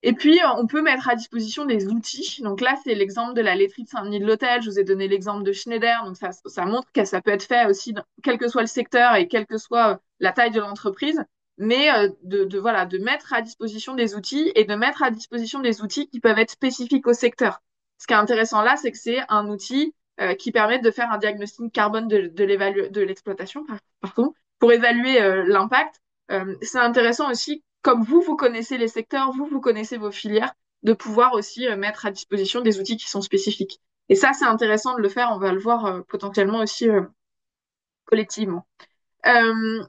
Et puis, on peut mettre à disposition des outils. Donc là, c'est l'exemple de la laiterie de Saint-Denis de l'Hôtel. Je vous ai donné l'exemple de Schneider. Donc ça montre que ça peut être fait aussi, quel que soit le secteur et quelle que soit la taille de l'entreprise. Mais voilà, de mettre à disposition des outils et de mettre à disposition des outils qui peuvent être spécifiques au secteur. Ce qui est intéressant là, c'est que c'est un outil qui permet de faire un diagnostic carbone de l'exploitation, pardon, pour évaluer l'impact. C'est intéressant aussi, comme vous connaissez les secteurs, vous connaissez vos filières, de pouvoir aussi mettre à disposition des outils qui sont spécifiques. Et ça, c'est intéressant de le faire. On va le voir potentiellement aussi collectivement. Euh,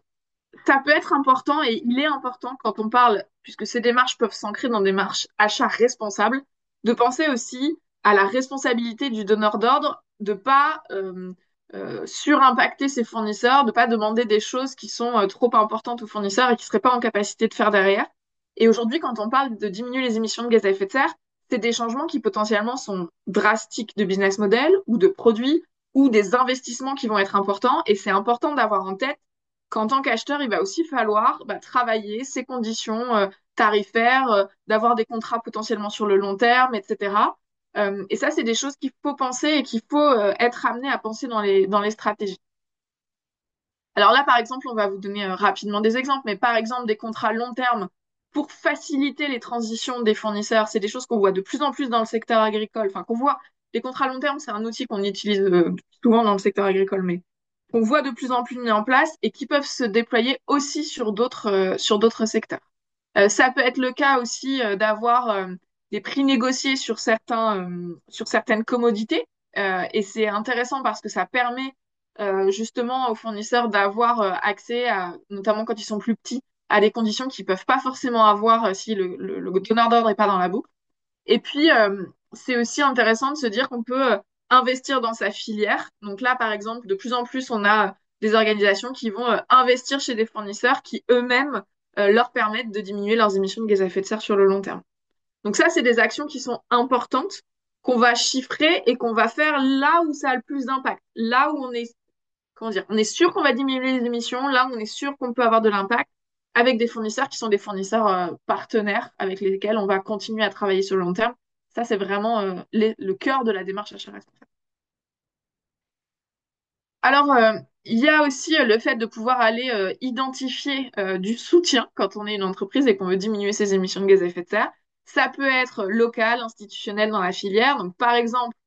Ça peut être important et il est important quand on parle, puisque ces démarches peuvent s'ancrer dans des démarches achats responsables, de penser aussi à la responsabilité du donneur d'ordre, de pas surimpacter ses fournisseurs, de pas demander des choses qui sont trop importantes aux fournisseurs et qui seraient pas en capacité de faire derrière. Et aujourd'hui, quand on parle de diminuer les émissions de gaz à effet de serre, c'est des changements qui potentiellement sont drastiques de business model ou de produits ou des investissements qui vont être importants. Et c'est important d'avoir en tête qu'en tant qu'acheteur, il va aussi falloir travailler ces conditions tarifaires, d'avoir des contrats potentiellement sur le long terme, etc. Et ça, c'est des choses qu'il faut penser et qu'il faut être amené à penser dans les stratégies. Alors là, par exemple, on va vous donner rapidement des exemples, mais par exemple, des contrats long terme pour faciliter les transitions des fournisseurs, c'est des choses qu'on voit de plus en plus dans le secteur agricole, enfin qu'on voit, les contrats long terme, c'est un outil qu'on utilise souvent dans le secteur agricole, mais qu'on voit de plus en plus mis en place et qui peuvent se déployer aussi sur d'autres secteurs. Ça peut être le cas aussi d'avoir des prix négociés sur certaines commodités. Et c'est intéressant parce que ça permet justement aux fournisseurs d'avoir accès à, notamment quand ils sont plus petits, à des conditions qu'ils peuvent pas forcément avoir si le donneur d'ordre est pas dans la boucle. Et puis, c'est aussi intéressant de se dire qu'on peut investir dans sa filière. Donc là, par exemple, de plus en plus, on a des organisations qui vont investir chez des fournisseurs qui eux-mêmes leur permettent de diminuer leurs émissions de gaz à effet de serre sur le long terme. Donc ça, c'est des actions qui sont importantes, qu'on va chiffrer et qu'on va faire là où ça a le plus d'impact. Là où on est, comment dire, on est sûr qu'on va diminuer les émissions, là où on est sûr qu'on peut avoir de l'impact avec des fournisseurs qui sont des fournisseurs partenaires avec lesquels on va continuer à travailler sur le long terme. Ça, c'est vraiment le cœur de la démarche achat responsable. Alors, il y a aussi le fait de pouvoir aller identifier du soutien quand on est une entreprise et qu'on veut diminuer ses émissions de gaz à effet de serre. Ça peut être local, institutionnel dans la filière. Donc, par exemple,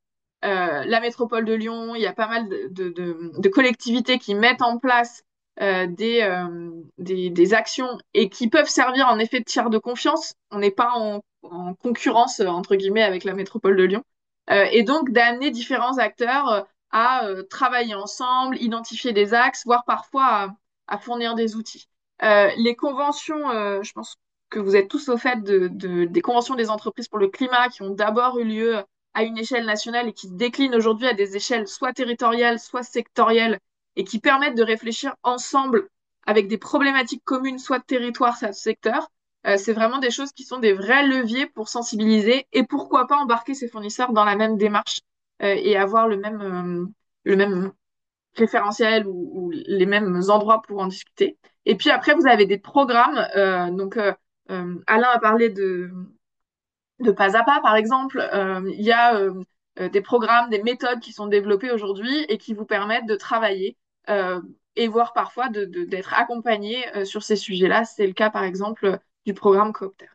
la métropole de Lyon, il y a pas mal de collectivités qui mettent en place des actions et qui peuvent servir en effet de tiers de confiance. On n'est pas en concurrence, entre guillemets, avec la métropole de Lyon. Et donc d'amener différents acteurs à travailler ensemble, identifier des axes, voire parfois à fournir des outils. Les conventions, je pense que vous êtes tous au fait des conventions des entreprises pour le climat qui ont d'abord eu lieu à une échelle nationale et qui se déclinent aujourd'hui à des échelles soit territoriales, soit sectorielles, et qui permettent de réfléchir ensemble avec des problématiques communes, soit de territoire, soit de secteur. C'est vraiment des choses qui sont des vrais leviers pour sensibiliser et pourquoi pas embarquer ces fournisseurs dans la même démarche et avoir le même référentiel ou les mêmes endroits pour en discuter. Et puis après, vous avez des programmes. Alain a parlé de pas à pas, par exemple. Il y a des programmes, des méthodes qui sont développées aujourd'hui et qui vous permettent de travailler et voire parfois d'être accompagné sur ces sujets-là. C'est le cas, par exemple, du programme Coopter.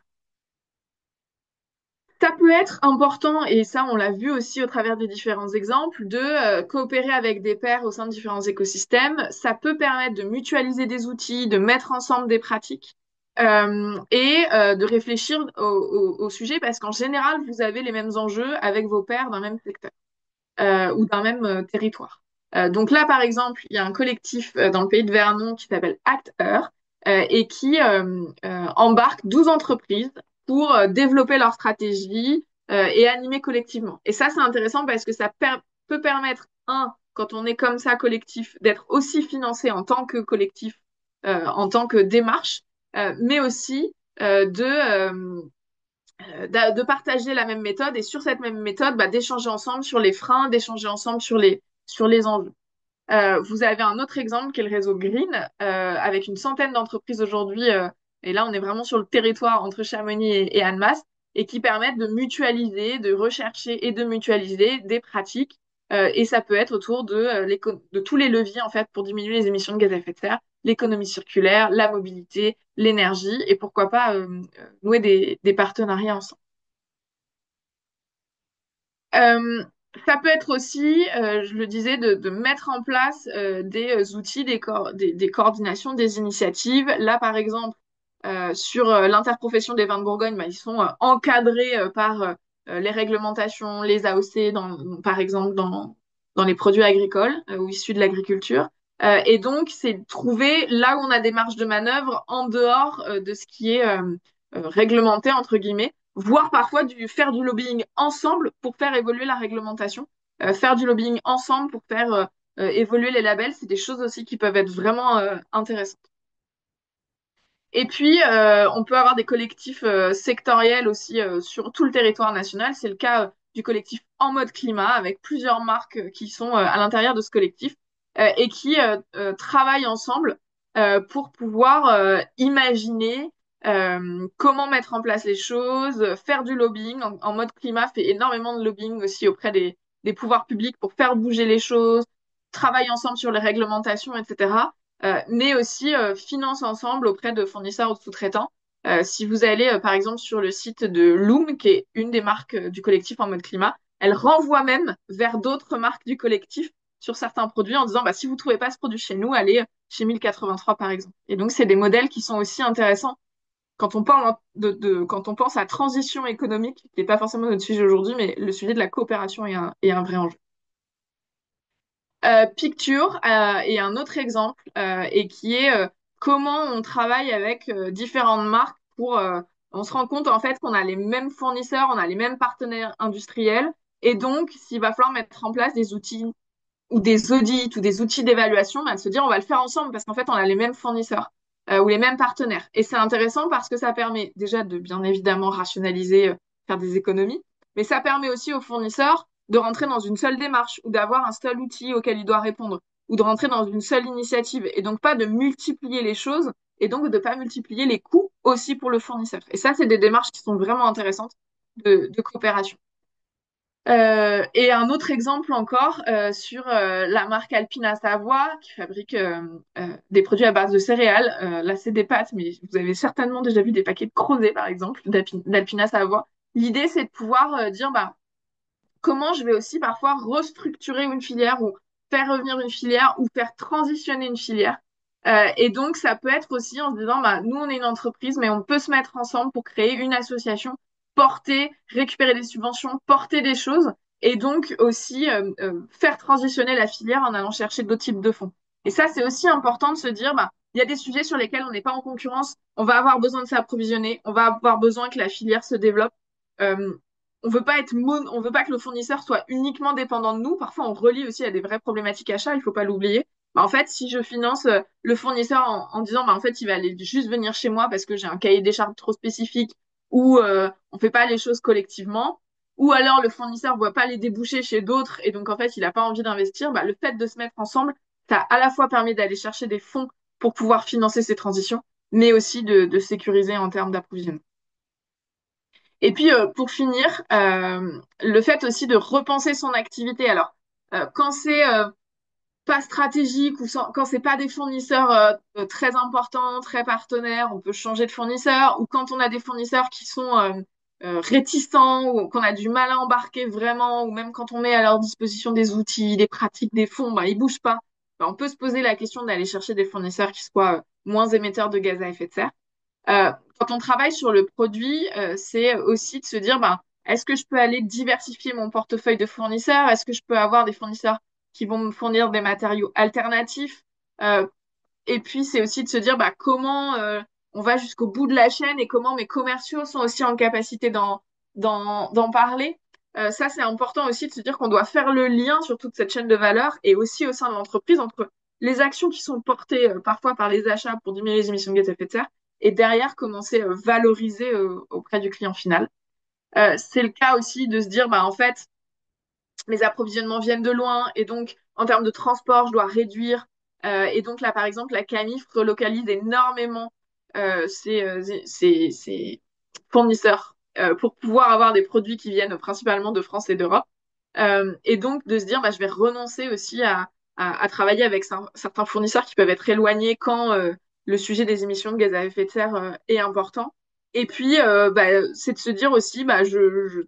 Ça peut être important, et ça on l'a vu aussi au travers des différents exemples, de coopérer avec des pairs au sein de différents écosystèmes. Ça peut permettre de mutualiser des outils, de mettre ensemble des pratiques de réfléchir au sujet parce qu'en général, vous avez les mêmes enjeux avec vos pairs d'un même secteur ou d'un même territoire. Donc là, par exemple, il y a un collectif dans le pays de Vernon qui s'appelle Acteur et qui embarque 12 entreprises pour développer leur stratégie et animer collectivement. Et ça, c'est intéressant parce que ça peut permettre, quand on est comme ça collectif, d'être aussi financé en tant que collectif, en tant que démarche, mais aussi de partager la même méthode et sur cette même méthode, d'échanger ensemble sur les freins, d'échanger ensemble sur les enjeux. Vous avez un autre exemple qui est le réseau Green, avec une centaine d'entreprises aujourd'hui, et là on est vraiment sur le territoire entre Chamonix et Annemasse, et qui permettent de mutualiser, de rechercher et de mutualiser des pratiques, et ça peut être autour de tous les leviers en fait pour diminuer les émissions de gaz à effet de serre, l'économie circulaire, la mobilité, l'énergie, et pourquoi pas nouer des partenariats ensemble. Euh, Ça peut être aussi, je le disais, de mettre en place des outils, des coordinations, des initiatives. Là, par exemple, sur l'interprofession des vins de Bourgogne, bah, ils sont encadrés par les réglementations, les AOC, par exemple, dans les produits agricoles ou issus de l'agriculture. Et donc, c'est de trouver là où on a des marges de manœuvre en dehors de ce qui est réglementé, entre guillemets, voire parfois faire du lobbying ensemble pour faire évoluer la réglementation, faire du lobbying ensemble pour faire évoluer les labels, c'est des choses aussi qui peuvent être vraiment intéressantes. Et puis, on peut avoir des collectifs sectoriels aussi sur tout le territoire national. C'est le cas du collectif En mode climat, avec plusieurs marques qui sont à l'intérieur de ce collectif et qui travaillent ensemble pour pouvoir imaginer comment mettre en place les choses, faire du lobbying. En mode climat fait énormément de lobbying aussi auprès des pouvoirs publics pour faire bouger les choses, travaille ensemble sur les réglementations, etc. Mais aussi finance ensemble auprès de fournisseurs ou de sous-traitants. Si vous allez, par exemple, sur le site de Loom, qui est une des marques du collectif En mode climat, elle renvoie même vers d'autres marques du collectif sur certains produits en disant, bah, si vous ne trouvez pas ce produit chez nous, allez chez 1083, par exemple. Et donc, c'est des modèles qui sont aussi intéressants quand on parle quand on pense à transition économique, qui n'est pas forcément notre sujet aujourd'hui, mais le sujet de la coopération est un vrai enjeu. Picture est un autre exemple et qui est comment on travaille avec différentes marques on se rend compte en fait qu'on a les mêmes fournisseurs, on a les mêmes partenaires industriels et donc s'il va falloir mettre en place des outils ou des audits ou des outils d'évaluation, bah, de se dire on va le faire ensemble parce qu'en fait on a les mêmes fournisseurs ou les mêmes partenaires. Et c'est intéressant parce que ça permet déjà de bien évidemment rationaliser, faire des économies, mais ça permet aussi aux fournisseurs de rentrer dans une seule démarche ou d'avoir un seul outil auquel il doit répondre ou de rentrer dans une seule initiative et donc pas de multiplier les choses et donc de ne pas multiplier les coûts aussi pour le fournisseur. Et ça, c'est des démarches qui sont vraiment intéressantes de coopération. Et un autre exemple encore sur la marque Alpina Savoie qui fabrique des produits à base de céréales. Là, c'est des pâtes, mais vous avez certainement déjà vu des paquets de Crozet, par exemple, d'Alpina Savoie. L'idée, c'est de pouvoir dire bah, comment je vais aussi parfois restructurer une filière ou faire revenir une filière ou faire transitionner une filière. Et donc, ça peut être aussi en se disant, bah, nous, on est une entreprise, mais on peut se mettre ensemble pour créer une association, porter, récupérer des subventions, porter des choses, et donc aussi faire transitionner la filière en allant chercher d'autres types de fonds. Et ça, c'est aussi important de se dire, bah, il y a des sujets sur lesquels on n'est pas en concurrence, on va avoir besoin de s'approvisionner, on va avoir besoin que la filière se développe. Euh, on veut pas que le fournisseur soit uniquement dépendant de nous. Parfois, on relie aussi à des vraies problématiques achats, il faut pas l'oublier. Bah, en fait, si je finance le fournisseur en disant, bah, en fait, il va aller juste venir chez moi parce que j'ai un cahier des charges trop spécifique ou on fait pas les choses collectivement, ou alors le fournisseur voit pas les débouchés chez d'autres et donc en fait, il a pas envie d'investir, bah, le fait de se mettre ensemble, ça a à la fois permis d'aller chercher des fonds pour pouvoir financer ces transitions, mais aussi de sécuriser en termes d'approvisionnement. Et puis, pour finir, le fait aussi de repenser son activité. Alors, quand c'est pas stratégique ou quand c'est pas des fournisseurs très importants, très partenaires, on peut changer de fournisseur. Ou quand on a des fournisseurs qui sont réticents ou qu'on a du mal à embarquer vraiment, ou même quand on met à leur disposition des outils, des pratiques, des fonds, bah, ils bougent pas. Bah, on peut se poser la question d'aller chercher des fournisseurs qui soient moins émetteurs de gaz à effet de serre. Quand on travaille sur le produit, c'est aussi de se dire, ben, est-ce que je peux aller diversifier mon portefeuille de fournisseurs? Est-ce que je peux avoir des fournisseurs qui vont me fournir des matériaux alternatifs? Euh, et puis, c'est aussi de se dire, bah, comment on va jusqu'au bout de la chaîne et comment mes commerciaux sont aussi en capacité d'en parler. Ça, c'est important aussi de se dire qu'on doit faire le lien sur toute cette chaîne de valeur et aussi au sein de l'entreprise entre les actions qui sont portées parfois par les achats pour diminuer les émissions de gaz à effet de serre et derrière commencer à valoriser auprès du client final. C'est le cas aussi de se dire, bah, en fait, mes approvisionnements viennent de loin et donc en termes de transport, je dois réduire. Et donc là, par exemple, la Camif relocalise énormément ses fournisseurs pour pouvoir avoir des produits qui viennent principalement de France et d'Europe. Et donc de se dire, bah, je vais renoncer aussi à travailler avec certains fournisseurs qui peuvent être éloignés quand le sujet des émissions de gaz à effet de serre est important. Et puis, c'est de se dire aussi,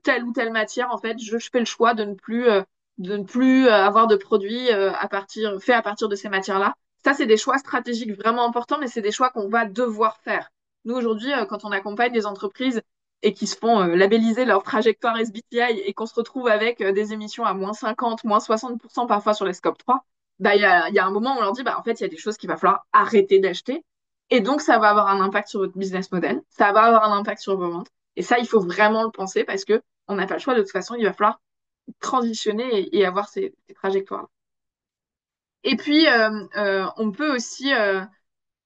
telle ou telle matière, en fait, je fais le choix de ne plus avoir de produits faits à partir de ces matières-là. Ça, c'est des choix stratégiques vraiment importants, mais c'est des choix qu'on va devoir faire. Nous, aujourd'hui, quand on accompagne des entreprises et qui se font labelliser leur trajectoire SBTI et qu'on se retrouve avec des émissions à -50, -60% parfois sur les scope 3, il y a un moment où on leur dit, en fait, il y a des choses qu'il va falloir arrêter d'acheter et donc, ça va avoir un impact sur votre business model, ça va avoir un impact sur vos ventes. Et ça, il faut vraiment le penser parce que on n'a pas le choix. De toute façon, il va falloir transitionner et avoir ces trajectoires. Et puis, on peut aussi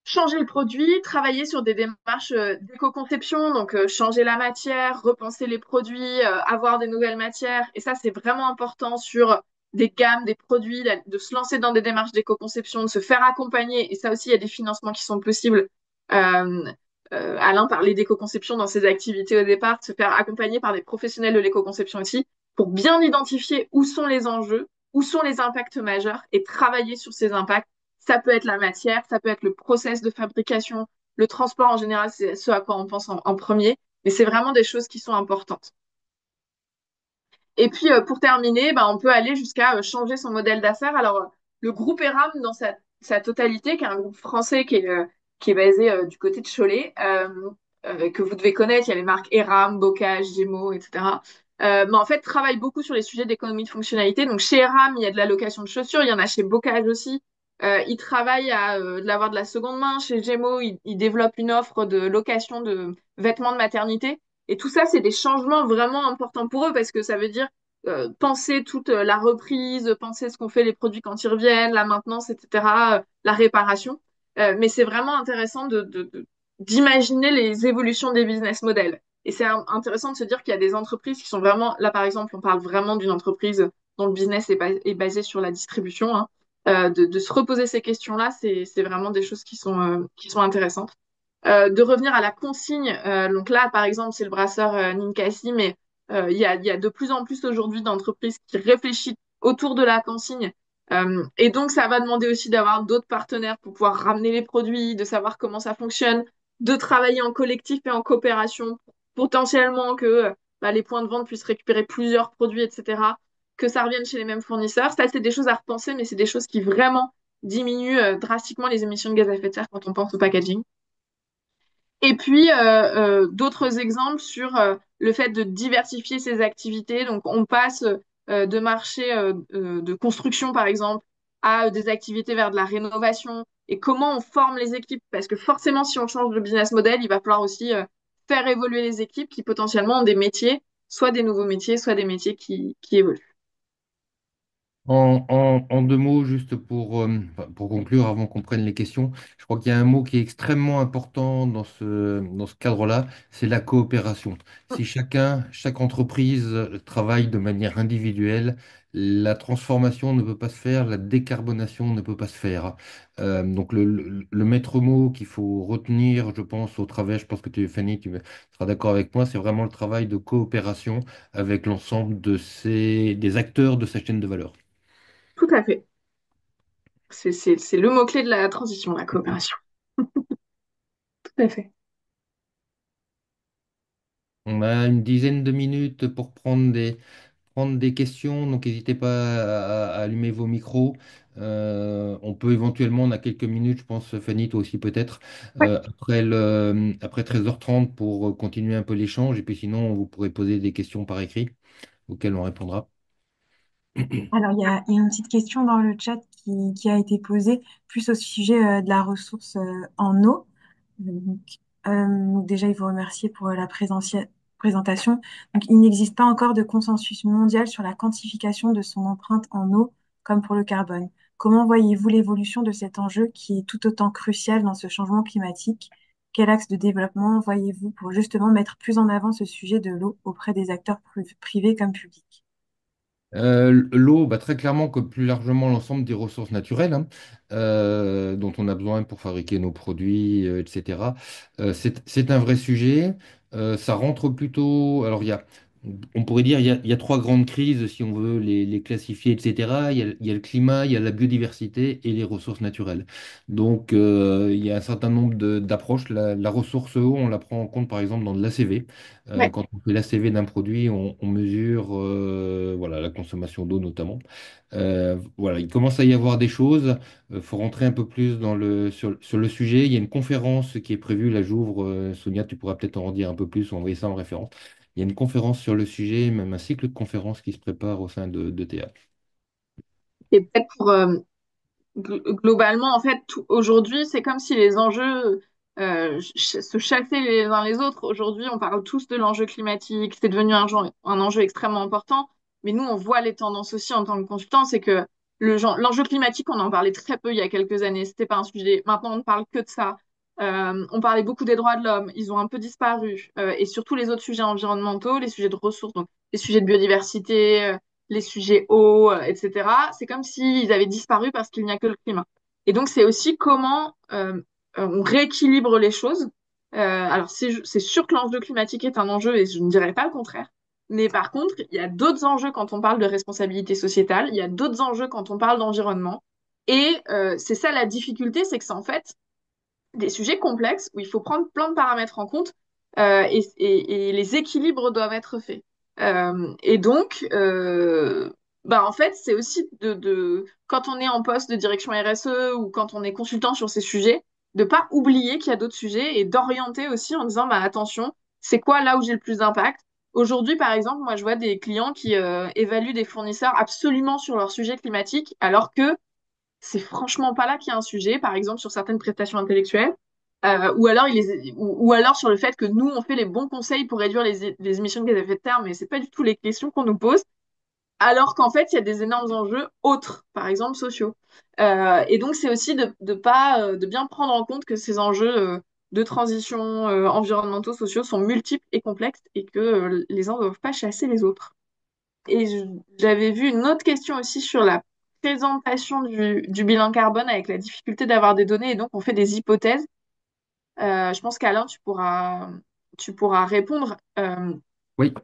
changer le produit, travailler sur des démarches d'éco-conception, donc changer la matière, repenser les produits, avoir des nouvelles matières. Et ça, c'est vraiment important sur des gammes, des produits, de se lancer dans des démarches d'éco-conception, de se faire accompagner. Et ça aussi, il y a des financements qui sont possibles. Euh, Alain parlait d'éco-conception dans ses activités au départ, de se faire accompagner par des professionnels de l'éco-conception aussi, pour bien identifier où sont les enjeux, où sont les impacts majeurs et travailler sur ces impacts. Ça peut être la matière, ça peut être le process de fabrication, le transport en général, c'est ce à quoi on pense en premier, mais c'est vraiment des choses qui sont importantes. Et puis, pour terminer, on peut aller jusqu'à changer son modèle d'affaires. Alors, le groupe ERAM, dans sa totalité, qui est un groupe français qui est basé du côté de Cholet, que vous devez connaître, il y a les marques ERAM, Bocage, Gémeaux, etc. Mais en fait, travaille beaucoup sur les sujets d'économie de fonctionnalité. Donc, chez ERAM, il y a de la location de chaussures, il y en a chez Bocage aussi. Ils travaillent à de l'avoir de la seconde main. Chez Gémeaux, ils développent une offre de location de vêtements de maternité. Et tout ça, c'est des changements vraiment importants pour eux parce que ça veut dire penser toute la reprise, penser ce qu'on fait les produits quand ils reviennent, la maintenance, etc., la réparation. Mais c'est vraiment intéressant d'imaginer les évolutions des business models. Et c'est intéressant de se dire qu'il y a des entreprises qui sont vraiment, là par exemple, on parle vraiment d'une entreprise dont le business est basé sur la distribution, hein. De se reposer ces questions-là, c'est vraiment des choses qui sont intéressantes. De revenir à la consigne. Donc là, par exemple, c'est le brasseur Ninkasi, mais il y a de plus en plus aujourd'hui d'entreprises qui réfléchissent autour de la consigne. Et donc, ça va demander aussi d'avoir d'autres partenaires pour pouvoir ramener les produits, de savoir comment ça fonctionne, de travailler en collectif et en coopération, potentiellement que les points de vente puissent récupérer plusieurs produits, etc., que ça revienne chez les mêmes fournisseurs. Ça, c'est des choses à repenser, mais c'est des choses qui vraiment diminuent drastiquement les émissions de gaz à effet de serre quand on pense au packaging. Et puis, d'autres exemples sur le fait de diversifier ses activités. Donc, on passe de marchés de construction, par exemple, à des activités vers de la rénovation. Et comment on forme les équipes? Parce que forcément, si on change de business model, il va falloir aussi faire évoluer les équipes qui potentiellement ont des métiers, soit des nouveaux métiers, soit des métiers qui évoluent. En deux mots, juste pour conclure, avant qu'on prenne les questions, je crois qu'il y a un mot qui est extrêmement important dans ce cadre-là, c'est la coopération. Si chaque entreprise travaille de manière individuelle, la transformation ne peut pas se faire, la décarbonation ne peut pas se faire. Donc le maître mot qu'il faut retenir, je pense, au travers, je pense que Fanny, tu seras d'accord avec moi, c'est vraiment le travail de coopération avec l'ensemble des acteurs de cette chaîne de valeur. Tout à fait. C'est le mot-clé de la transition, la coopération. Tout à fait. On a une dizaine de minutes pour prendre des questions, donc n'hésitez pas à allumer vos micros. On peut éventuellement, on a quelques minutes, je pense, Fanny, toi aussi peut-être, Ouais. après 13h30 pour continuer un peu l'échange, et puis sinon, vous pourrez poser des questions par écrit auxquelles on répondra. Alors, il y a une petite question dans le chat qui a été posée, plus au sujet de la ressource en eau. Donc, donc déjà, il faut remercier pour la présentation. Donc, il n'existe pas encore de consensus mondial sur la quantification de son empreinte en eau, comme pour le carbone. Comment voyez-vous l'évolution de cet enjeu qui est tout autant crucial dans ce changement climatique? Quel axe de développement voyez-vous pour justement mettre plus en avant ce sujet de l'eau auprès des acteurs privés comme publics? L'eau, bah, très clairement, comme plus largement l'ensemble des ressources naturelles, hein, dont on a besoin pour fabriquer nos produits, etc. C'est un vrai sujet. Ça rentre plutôt. Alors, On pourrait dire il y a trois grandes crises, si on veut les classifier, etc. Il y a le climat, il y a la biodiversité et les ressources naturelles. Donc, il y a un certain nombre d'approches. La ressource eau, on la prend en compte, par exemple, dans de l'ACV. Ouais. Quand on fait l'ACV d'un produit, on mesure voilà, la consommation d'eau, notamment. Voilà, il commence à y avoir des choses. Il faut rentrer un peu plus sur le sujet. Il y a une conférence qui est prévue. Là, j'ouvre. Sonia, tu pourras peut-être en dire un peu plus ou envoyer ça en référence. Il y a une conférence sur le sujet, même un cycle de conférences qui se prépare au sein de Théâtre. Et peut-être pour globalement, en fait, aujourd'hui, c'est comme si les enjeux se chassaient les uns les autres. Aujourd'hui, on parle tous de l'enjeu climatique, c'est devenu un enjeu extrêmement important. Mais nous, on voit les tendances aussi en tant que consultants, c'est que l'enjeu climatique, on en parlait très peu il y a quelques années, c'était pas un sujet. Maintenant, on ne parle que de ça. On parlait beaucoup des droits de l'homme, ils ont un peu disparu. Et surtout les autres sujets environnementaux, les sujets de ressources, donc les sujets de biodiversité, les sujets eau, etc. C'est comme s'ils avaient disparu parce qu'il n'y a que le climat. Et donc, c'est aussi comment on rééquilibre les choses. Alors, c'est sûr que l'enjeu climatique est un enjeu et je ne dirais pas le contraire. Mais par contre, il y a d'autres enjeux quand on parle de responsabilité sociétale, il y a d'autres enjeux quand on parle d'environnement. Et c'est ça la difficulté, c'est que c'est en fait des sujets complexes où il faut prendre plein de paramètres en compte et les équilibres doivent être faits. Et donc, bah en fait, c'est aussi quand on est en poste de direction RSE ou quand on est consultant sur ces sujets, de pas oublier qu'il y a d'autres sujets et d'orienter aussi en disant, bah attention, c'est quoi là où j'ai le plus d'impact? Aujourd'hui, par exemple, moi, je vois des clients qui évaluent des fournisseurs absolument sur leur sujet climatique, alors que c'est franchement pas là qu'il y a un sujet, par exemple sur certaines prestations intellectuelles, ou alors sur le fait que nous, on fait les bons conseils pour réduire les émissions de gaz à effet de serre, mais c'est pas du tout les questions qu'on nous pose, alors qu'en fait, il y a des énormes enjeux autres, par exemple sociaux. Et donc, c'est aussi de bien prendre en compte que ces enjeux de transition environnementaux, sociaux sont multiples et complexes et que les uns ne doivent pas chasser les autres. Et j'avais vu une autre question aussi sur la présentation du bilan carbone avec la difficulté d'avoir des données et donc on fait des hypothèses. Je pense qu'Alain, tu pourras répondre. Oui,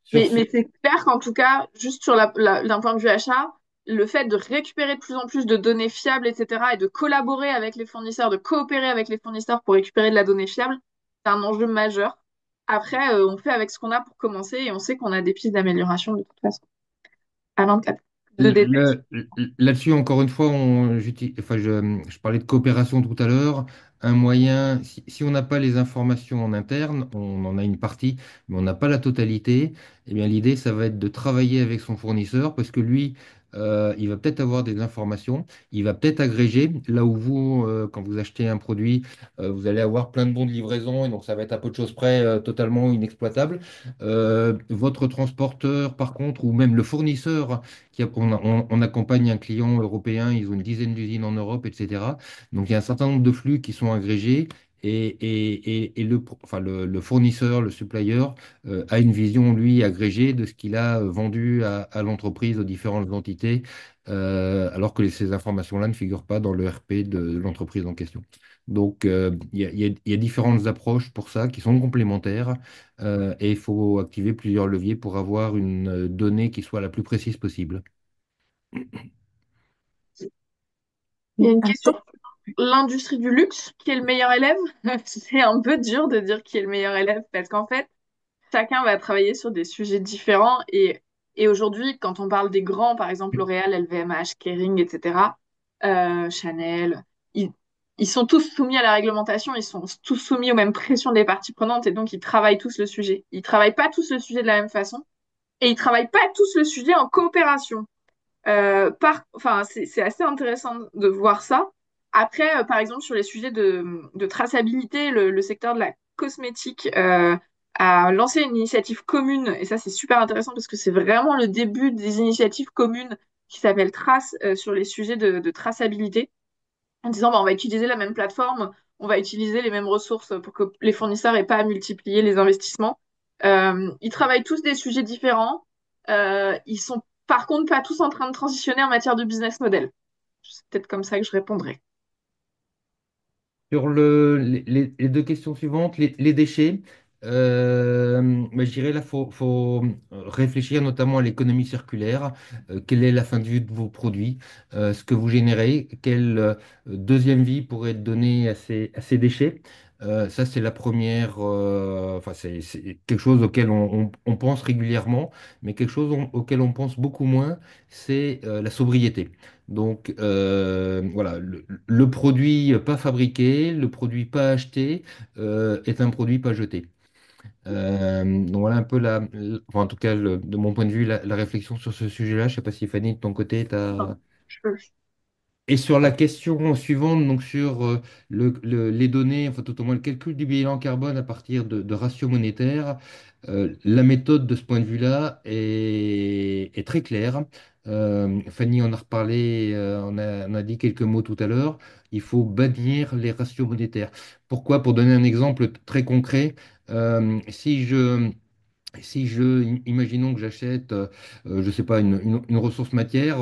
sur Mais, ce, mais c'est clair qu'en tout cas, juste sur d'un point de vue achat, le fait de récupérer de plus en plus de données fiables, etc., et de collaborer avec les fournisseurs, de coopérer avec les fournisseurs pour récupérer de la donnée fiable, c'est un enjeu majeur. Après, on fait avec ce qu'on a pour commencer et on sait qu'on a des pistes d'amélioration de toute façon. Alain, t'as plus de détails. Là- Là-dessus, encore une fois, enfin, je parlais de coopération tout à l'heure. Un moyen, si on n'a pas les informations en interne, on en a une partie, mais on n'a pas la totalité, eh bien, l'idée, ça va être de travailler avec son fournisseur parce que lui, il va peut-être avoir des informations, il va peut-être agréger. Là où vous, quand vous achetez un produit, vous allez avoir plein de bons de livraison et donc ça va être à peu de choses près totalement inexploitable. Votre transporteur, par contre, ou même le fournisseur, on accompagne un client européen, ils ont une dizaine d'usines en Europe, etc. Donc il y a un certain nombre de flux qui sont agrégés et enfin, le fournisseur, le supplier, a une vision, lui, agrégée de ce qu'il a vendu à l'entreprise, aux différentes entités, alors que ces informations-là ne figurent pas dans le RP de l'entreprise en question. Donc, il y a différentes approches pour ça qui sont complémentaires et il faut activer plusieurs leviers pour avoir une donnée qui soit la plus précise possible. Il y a une Ah, question. L'industrie du luxe, qui est le meilleur élève? C'est un peu dur de dire qui est le meilleur élève parce qu'en fait, chacun va travailler sur des sujets différents et aujourd'hui, quand on parle des grands, par exemple L'Oréal, LVMH, Kering, etc., Chanel, ils, ils sont tous soumis à la réglementation, ils sont tous soumis aux mêmes pressions des parties prenantes et donc ils travaillent tous le sujet. Ils travaillent pas tous le sujet de la même façon et ils travaillent pas tous le sujet en coopération. Enfin, c'est assez intéressant de voir ça. Après, par exemple, sur les sujets de traçabilité, le secteur de la cosmétique a lancé une initiative commune, et ça, c'est super intéressant parce que c'est vraiment le début des initiatives communes qui s'appellent Trace sur les sujets de traçabilité, en disant, bah, on va utiliser la même plateforme, on va utiliser les mêmes ressources pour que les fournisseurs aient pas à multiplier les investissements. Ils travaillent tous des sujets différents. Ils sont par contre pas tous en train de transitionner en matière de business model. C'est peut-être comme ça que je répondrai. Sur les deux questions suivantes, les déchets, Je dirais là, faut réfléchir notamment à l'économie circulaire. Quelle est la fin de vie de vos produits, ce que vous générez, quelle deuxième vie pourrait être donnée à ces déchets. Ça, c'est la première. Enfin, c'est quelque chose auquel on pense régulièrement, mais quelque chose auquel on pense beaucoup moins, c'est la sobriété. Donc, voilà, le produit pas fabriqué, le produit pas acheté, est un produit pas jeté. Donc voilà un peu enfin, en tout cas, de mon point de vue, la réflexion sur ce sujet-là. Je sais pas si Fanny, de ton côté, tu Non, as... je- Et sur la question suivante, donc sur les données, enfin tout au moins le calcul du bilan carbone à partir de ratios monétaires, la méthode de ce point de vue-là est très claire. Fanny en a reparlé, on a dit quelques mots tout à l'heure. Il faut bannir les ratios monétaires. Pourquoi? Pour donner un exemple très concret, si je imaginons que j'achète, je sais pas, une ressource matière,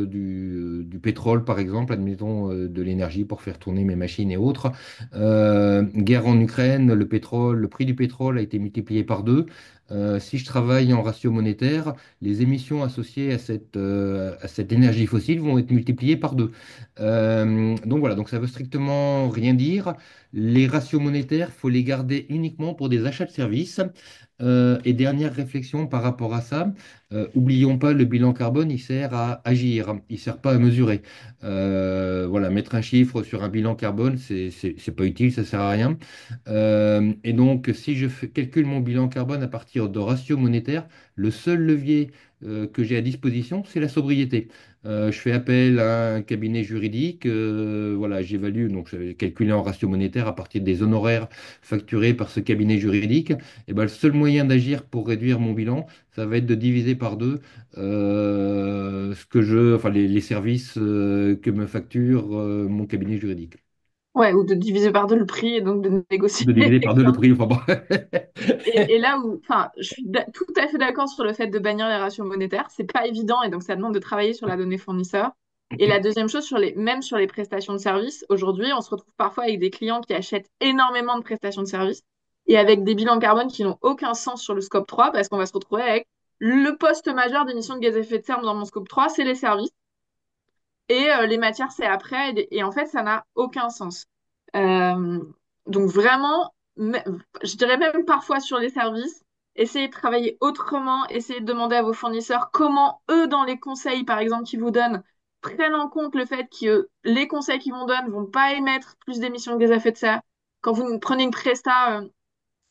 du pétrole par exemple, admettons, de l'énergie pour faire tourner mes machines et autres. Guerre en Ukraine, le pétrole, le prix du pétrole a été multiplié par deux. Si je travaille en ratio monétaire, les émissions associées à cette énergie fossile vont être multipliées par deux. Donc voilà, donc ça veut strictement rien dire. Les ratios monétaires, faut les garder uniquement pour des achats de services. Et dernière réflexion par rapport à ça, oublions pas, le bilan carbone, il sert à agir, il sert pas à mesurer. Voilà, mettre un chiffre sur un bilan carbone, c'est pas utile, ça sert à rien. Et donc, si calcule mon bilan carbone à partir de ratios monétaires, le seul levier que j'ai à disposition, c'est la sobriété. Je fais appel à un cabinet juridique, voilà, j'évalue, donc je vais calculer en ratio monétaire à partir des honoraires facturés par ce cabinet juridique. Et ben, le seul moyen d'agir pour réduire mon bilan, ça va être de diviser par deux enfin, les services que me facture mon cabinet juridique. Ouais, ou de diviser par deux le prix et donc de Ou négocier de diviser avec par deux le l'un. prix. Enfin, bon. Et là où, enfin, je suis tout à fait d'accord sur le fait de bannir les ratios monétaires. C'est pas évident et donc ça demande de travailler sur la donnée fournisseur. Et la deuxième chose, même sur les prestations de services, aujourd'hui, on se retrouve parfois avec des clients qui achètent énormément de prestations de services et avec des bilans carbone qui n'ont aucun sens sur le scope 3 parce qu'on va se retrouver avec le poste majeur d'émissions de gaz à effet de serre dans mon scope 3, c'est les services. Et les matières, c'est après. Et en fait, ça n'a aucun sens. Euh, donc vraiment, je dirais même parfois sur les services, essayez de travailler autrement, essayez de demander à vos fournisseurs comment eux, dans les conseils, par exemple, qu'ils vous donnent, prennent en compte le fait que les conseils qu'ils vous donnent vont pas émettre plus d'émissions de gaz à effet de serre. Quand vous prenez une presta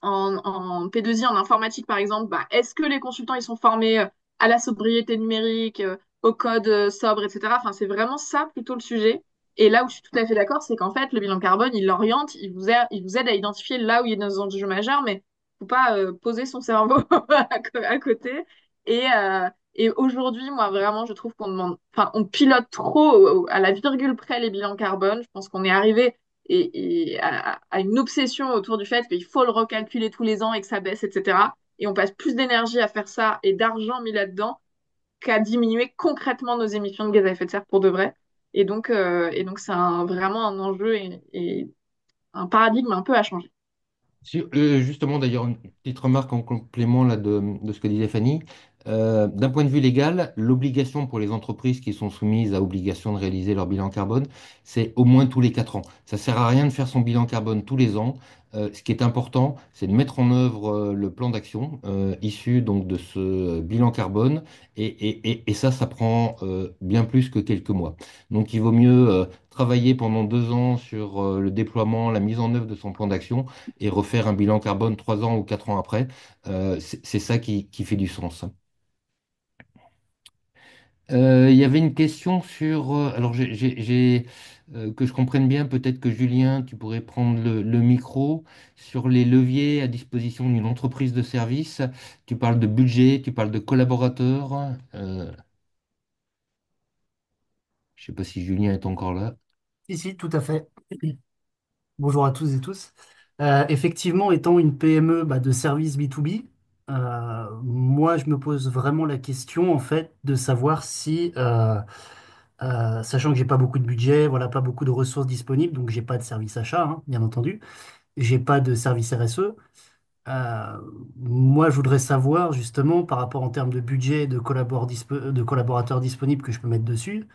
en P2I, en informatique par exemple, bah, est-ce que les consultants ils sont formés à la sobriété numérique, au code sobre, etc. Enfin, c'est vraiment ça plutôt le sujet. Et là où je suis tout à fait d'accord, c'est qu'en fait, le bilan carbone, il l'oriente, il vous aide à identifier là où il y a des enjeux majeurs, mais faut pas poser son cerveau à côté. Et aujourd'hui, moi, vraiment, je trouve qu'on demande, enfin, on pilote trop à la virgule près les bilans carbone. Je pense qu'on est arrivé et à une obsession autour du fait qu'il faut le recalculer tous les ans et que ça baisse, etc. Et on passe plus d'énergie à faire ça et d'argent mis là-dedans qu'à diminuer concrètement nos émissions de gaz à effet de serre pour de vrai. Et donc c'est vraiment un enjeu et un paradigme un peu à changer. Justement, d'ailleurs, une petite remarque en complément là, de ce que disait Fanny. D'un point de vue légal, l'obligation pour les entreprises qui sont soumises à obligation de réaliser leur bilan carbone, c'est au moins tous les 4 ans. Ça ne sert à rien de faire son bilan carbone tous les ans. Ce qui est important, c'est de mettre en œuvre le plan d'action issu donc de ce bilan carbone. Et ça, ça prend bien plus que quelques mois. Donc, il vaut mieux travailler pendant 2 ans sur le déploiement, la mise en œuvre de son plan d'action et refaire un bilan carbone 3 ans ou 4 ans après, c'est ça qui fait du sens. Il y avait une question sur, alors que je comprenne bien, peut-être que Julien, tu pourrais prendre le micro sur les leviers à disposition d'une entreprise de service. Tu parles de budget, tu parles de collaborateurs. Je ne sais pas si Julien est encore là. Si, si, tout à fait. Bonjour à tous et tous. Effectivement, étant une PME de service B2B, moi, je me pose vraiment la question, en fait, de savoir si, sachant que j'ai pas beaucoup de budget, voilà, pas beaucoup de ressources disponibles, donc j'ai pas de service achat, hein, bien entendu, j'ai pas de service RSE, Euh, Moi, je voudrais savoir justement par rapport en termes de budget, de collaborateurs disponibles que je peux mettre dessus,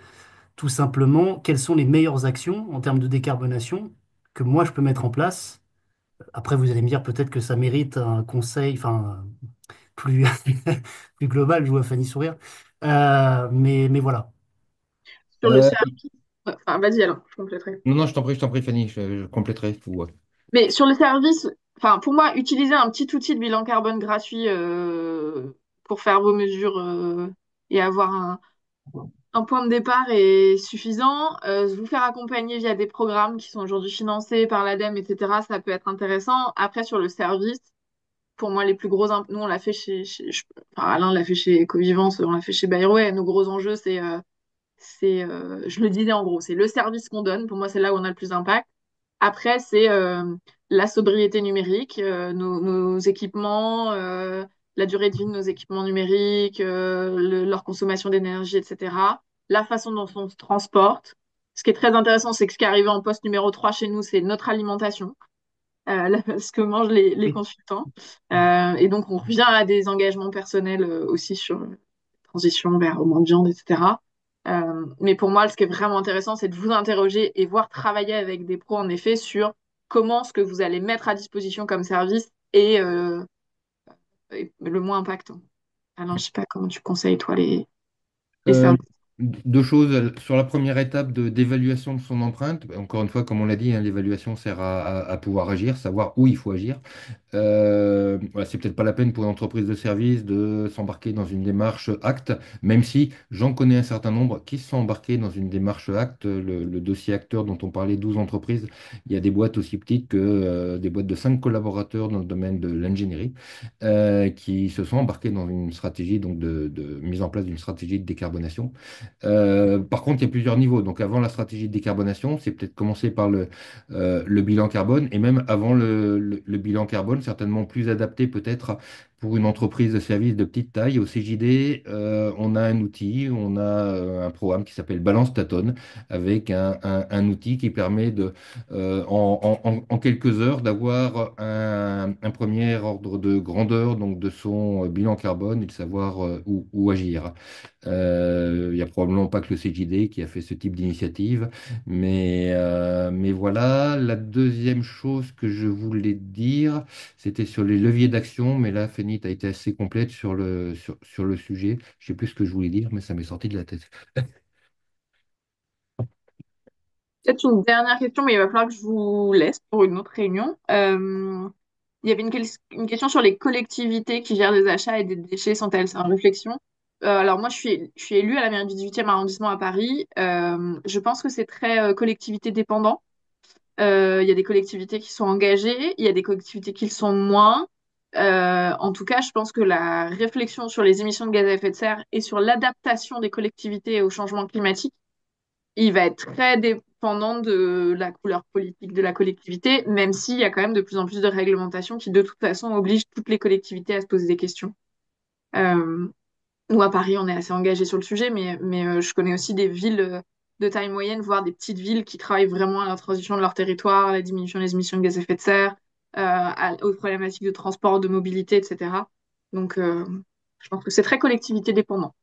tout simplement, quelles sont les meilleures actions en termes de décarbonation que moi je peux mettre en place. Après, vous allez me dire peut-être que ça mérite un conseil, enfin, plus, plus global, je vois Fanny sourire. Mais voilà. Sur le service, enfin, vas-y alors, je compléterai. Non, non, je t'en prie, Fanny, je compléterai. Mais sur le service, enfin, pour moi, utiliser un petit outil de bilan carbone gratuit pour faire vos mesures et avoir un point de départ est suffisant. Vous faire accompagner via des programmes qui sont aujourd'hui financés par l'ADEME, etc., ça peut être intéressant. Après, sur le service, pour moi, les plus gros... Nous, on l'a fait enfin, Alain l'a fait chez Ecovivance, on l'a fait chez Bayrou. Nos gros enjeux, je le disais en gros, c'est le service qu'on donne. Pour moi, c'est là où on a le plus d'impact. Après, c'est la sobriété numérique, nos équipements, la durée de vie de nos équipements numériques, leur consommation d'énergie, etc. La façon dont on se transporte. Ce qui est très intéressant, c'est que ce qui est arrivé en poste numéro 3 chez nous, c'est notre alimentation, ce que mangent les Oui. consultants. Et donc, on revient à des engagements personnels aussi sur transition vers au moins de viande, etc. Mais pour moi, ce qui est vraiment intéressant, c'est de vous interroger et voir travailler avec des pros, en effet, sur comment ce que vous allez mettre à disposition comme service est le moins impactant. Alors, je sais pas comment tu conseilles, toi, les Euh, services. Deux choses. Sur la première étape d'évaluation de son empreinte, encore une fois, comme on l'a dit, hein, l'évaluation sert à pouvoir agir, savoir où il faut agir. Voilà, c'est peut-être pas la peine pour une entreprise de service de s'embarquer dans une démarche acte, même si j'en connais un certain nombre qui se sont embarqués dans une démarche acte. Le dossier acteur dont on parlait, 12 entreprises, il y a des boîtes aussi petites que des boîtes de 5 collaborateurs dans le domaine de l'ingénierie qui se sont embarqués dans une stratégie donc de mise en place d'une stratégie de décarbonation. Par contre, il y a plusieurs niveaux. Donc, avant la stratégie de décarbonation, c'est peut-être commencer par le bilan carbone et même avant le bilan carbone, certainement plus adapté peut-être pour une entreprise de service de petite taille. Au CJD, on a un outil, on a un programme qui s'appelle Balance Tonne avec un outil qui permet en quelques heures d'avoir un premier ordre de grandeur donc de son bilan carbone et de savoir où agir. Il n'y a probablement pas que le CJD qui a fait ce type d'initiative, mais voilà. La deuxième chose que je voulais dire, c'était sur les leviers d'action, mais là, Fanny, tu as été assez complète sur le sujet. Je sais plus ce que je voulais dire, mais ça m'est sorti de la tête. Peut-être une dernière question, mais il va falloir que je vous laisse pour une autre réunion. Il y avait une question sur les collectivités qui gèrent des achats et des déchets. Sont-elles en réflexion? Alors moi, je suis élue à la mairie du 18e arrondissement à Paris. Je pense que c'est très collectivité dépendant. Il y a des collectivités qui sont engagées, il y a des collectivités qui le sont moins. En tout cas, je pense que la réflexion sur les émissions de gaz à effet de serre et sur l'adaptation des collectivités au changement climatique, il va être très dépendant de la couleur politique de la collectivité, même s'il y a quand même de plus en plus de réglementations qui, de toute façon, obligent toutes les collectivités à se poser des questions. Euh, Nous, à Paris, on est assez engagé sur le sujet, mais je connais aussi des villes de taille moyenne, voire des petites villes qui travaillent vraiment à la transition de leur territoire, à la diminution des émissions de gaz à effet de serre, aux problématiques de transport, de mobilité, etc. Donc, je pense que c'est très collectivité dépendant.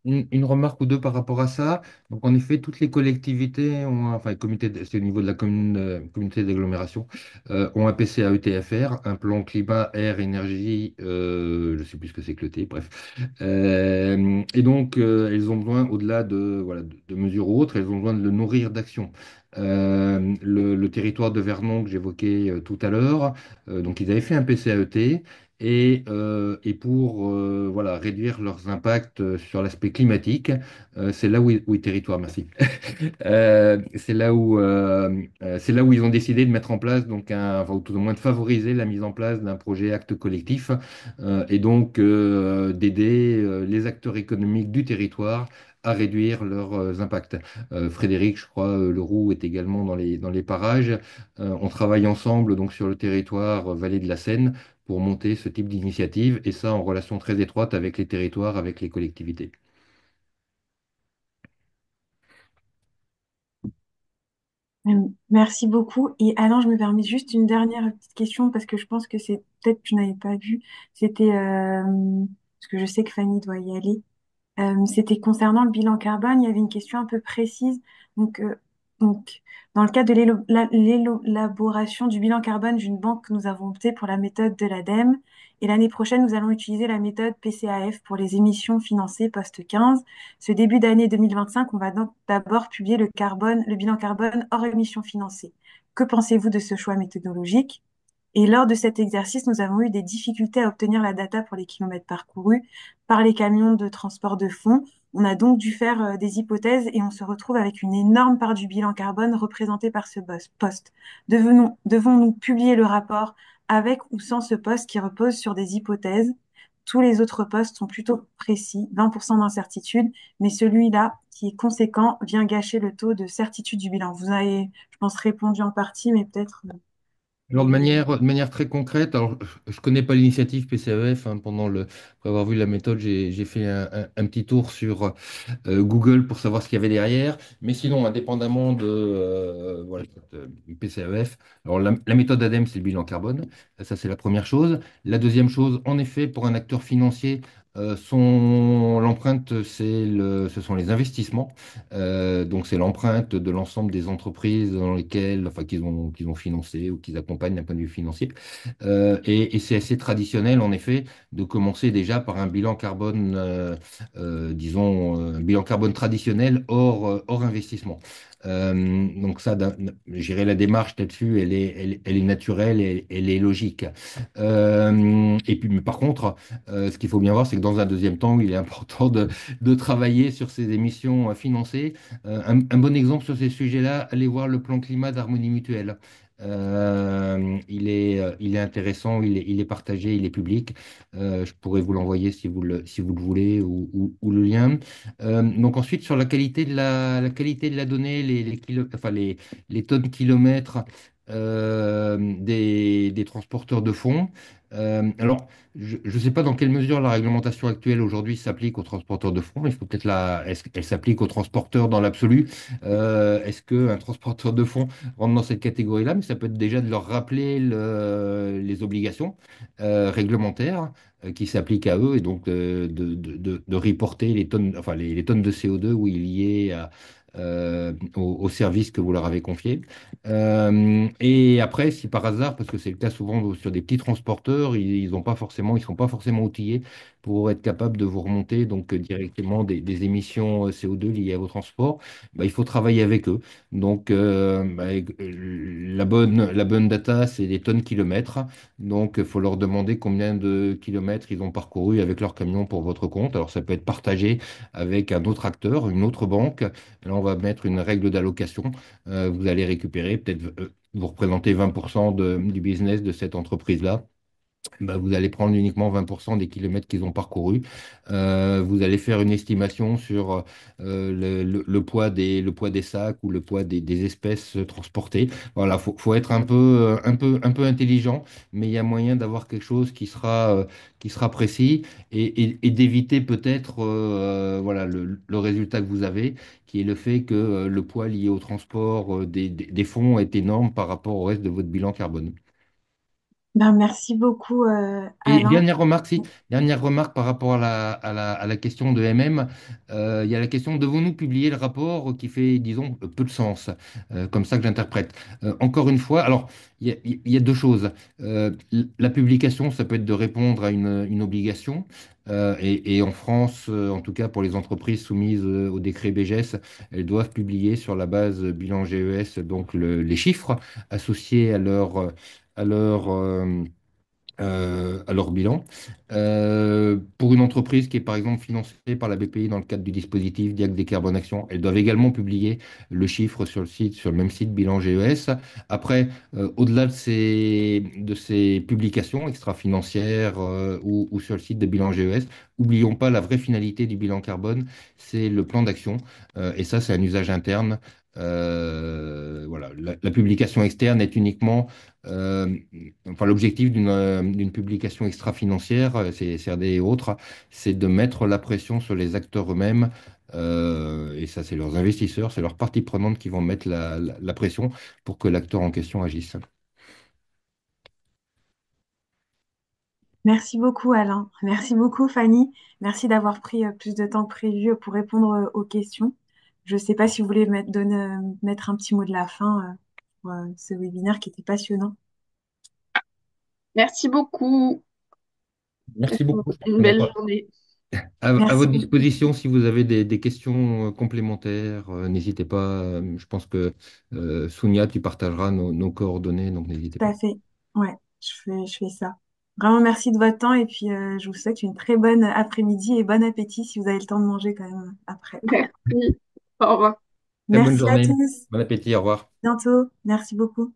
Une remarque ou deux par rapport à ça. Donc, en effet, toutes les collectivités enfin, les c'est au niveau de la communauté d'agglomération, ont un PCAETFR, un plan climat, air, énergie, je ne sais plus ce que c'est que le T, bref. Et donc, elles ont besoin, au-delà voilà, de mesures autres, elles ont besoin de le nourrir d'actions. Le territoire de Vernon que j'évoquais tout à l'heure, donc ils avaient fait un PCAET. Et pour voilà, réduire leurs impacts sur l'aspect climatique, c'est là oui, territoire, merci. C'est là où ils ont décidé de mettre en place, donc enfin, ou tout au moins de favoriser la mise en place d'un projet acte collectif et donc d'aider les acteurs économiques du territoire à réduire leurs impacts. Frédéric, je crois, Leroux est également dans les parages. On travaille ensemble donc sur le territoire Vallée de la Seine pour monter ce type d'initiative, et ça en relation très étroite avec les territoires, avec les collectivités. Merci beaucoup. Et Alain, je me permets juste une dernière petite question parce que je pense que c'est peut-être que tu n'avais pas vu. C'était parce que je sais que Fanny doit y aller. C'était concernant le bilan carbone. Il y avait une question un peu précise. Donc, euh, donc dans le cadre de l'élaboration du bilan carbone d'une banque, nous avons opté pour la méthode de l'ADEME. Et l'année prochaine, nous allons utiliser la méthode PCAF pour les émissions financées post-15. Ce début d'année 2025, on va donc d'abord publier le bilan carbone hors émissions financées. Que pensez-vous de ce choix méthodologique? Et lors de cet exercice, nous avons eu des difficultés à obtenir la data pour les kilomètres parcourus par les camions de transport de fonds. On a donc dû faire des hypothèses et on se retrouve avec une énorme part du bilan carbone représentée par ce poste. Devons-nous publier le rapport avec ou sans ce poste qui repose sur des hypothèses? Tous les autres postes sont plutôt précis, 20% d'incertitude, mais celui-là, qui est conséquent, vient gâcher le taux de certitude du bilan. Vous avez, je pense, répondu en partie, mais peut-être Alors de manière très concrète, alors je ne connais pas l'initiative PCEF, hein, après avoir vu la méthode, j'ai fait un petit tour sur Google pour savoir ce qu'il y avait derrière. Mais sinon, indépendamment de voilà, du PCEF, alors la méthode ADEME, c'est le bilan carbone. Ça, c'est la première chose. La deuxième chose, en effet, pour un acteur financier, l'empreinte, ce sont les investissements. Donc, c'est l'empreinte de l'ensemble des entreprises dans lesquelles, enfin, qu'ils ont financées ou qu'ils accompagnent d'un point de vue financier. Et c'est assez traditionnel, en effet, de commencer déjà par un bilan carbone disons, un bilan carbone traditionnel hors investissement. Donc ça, je dirais la démarche là-dessus, elle est naturelle et elle est logique. Et puis, mais par contre, ce qu'il faut bien voir, c'est que dans un deuxième temps, il est important de travailler sur ces émissions financées. Un bon exemple sur ces sujets-là, allez voir le plan climat d'Harmonie Mutuelle. Il est intéressant, il est partagé, il est public. Je pourrais vous l'envoyer si vous le voulez ou le lien. Donc ensuite, sur la qualité de la donnée, les tonnes kilomètres des transporteurs de fonds. Alors, je ne sais pas dans quelle mesure la réglementation actuelle aujourd'hui s'applique aux transporteurs de fonds. Il faut peut-être est-ce qu'elle s'applique aux transporteurs dans l'absolu? Est-ce qu'un transporteur de fonds rentre dans cette catégorie-là? Mais ça peut être déjà de leur rappeler les obligations réglementaires qui s'appliquent à eux et donc de reporter les tonnes, enfin les tonnes de CO2 oui, liées au service que vous leur avez confié. Et après, si par hasard, parce que c'est le cas souvent sur des petits transporteurs, ils sont pas forcément outillés pour être capables de vous remonter donc directement des émissions CO2 liées à vos transports, bah, il faut travailler avec eux. Donc, la bonne data, c'est les tonnes kilomètres. Donc, il faut leur demander combien de kilomètres ils ont parcouru avec leur camion pour votre compte. Alors, ça peut être partagé avec un autre acteur, une autre banque. Là, on va mettre une règle d'allocation. Vous allez récupérer peut-être, vous représentez 20% du business de cette entreprise-là. Bah, vous allez prendre uniquement 20% des kilomètres qu'ils ont parcourus. Vous allez faire une estimation sur le poids des sacs ou le poids des espèces transportées. Voilà, faut être un peu intelligent, mais il y a moyen d'avoir quelque chose qui sera précis et d'éviter peut-être voilà, le résultat que vous avez, qui est le fait que le poids lié au transport des fonds est énorme par rapport au reste de votre bilan carbone. ben, merci beaucoup, Et Alain. dernière remarque par rapport à la question de MM, il y a la question, devons-nous publier le rapport qui fait, disons, peu de sens, comme ça que j'interprète. Encore une fois, alors, il y a deux choses. La publication, ça peut être de répondre à une obligation, et en France, en tout cas pour les entreprises soumises au décret BGS, elles doivent publier sur la base bilan GES, donc les chiffres associés à leur à leur bilan. Pour une entreprise qui est par exemple financée par la BPI dans le cadre du dispositif Diag Décarbonation, elles doivent également publier le chiffre sur le site, sur le même site bilan GES. Après, au-delà de ces publications extra-financières ou sur le site de bilan GES, oublions pas la vraie finalité du bilan carbone, c'est le plan d'action. Et ça, c'est un usage interne. Voilà, la publication externe est uniquement euh, enfin, l'objectif d'une publication extra-financière, c'est CRD et autres, c'est de mettre la pression sur les acteurs eux-mêmes Et ça, c'est leurs investisseurs, c'est leurs parties prenantes qui vont mettre la pression pour que l'acteur en question agisse. Merci beaucoup, Alain. Merci beaucoup, Fanny. Merci d'avoir pris plus de temps que prévu pour répondre aux questions. Je ne sais pas si vous voulez mettre un petit mot de la fin pour ce webinaire qui était passionnant. Merci beaucoup. Merci beaucoup. Une belle journée. À Merci votre beaucoup. disposition, si vous avez des questions complémentaires, n'hésitez pas. Je pense que Sounia, tu partageras nos coordonnées, donc n'hésitez Tout pas. à fait. Ouais, je fais ça. Vraiment, merci de votre temps et puis je vous souhaite une très bonne après-midi et bon appétit si vous avez le temps de manger quand même après. Merci. Au revoir. Très bonne Merci à journée. tous. Bon appétit. Au revoir. Bientôt. Merci beaucoup.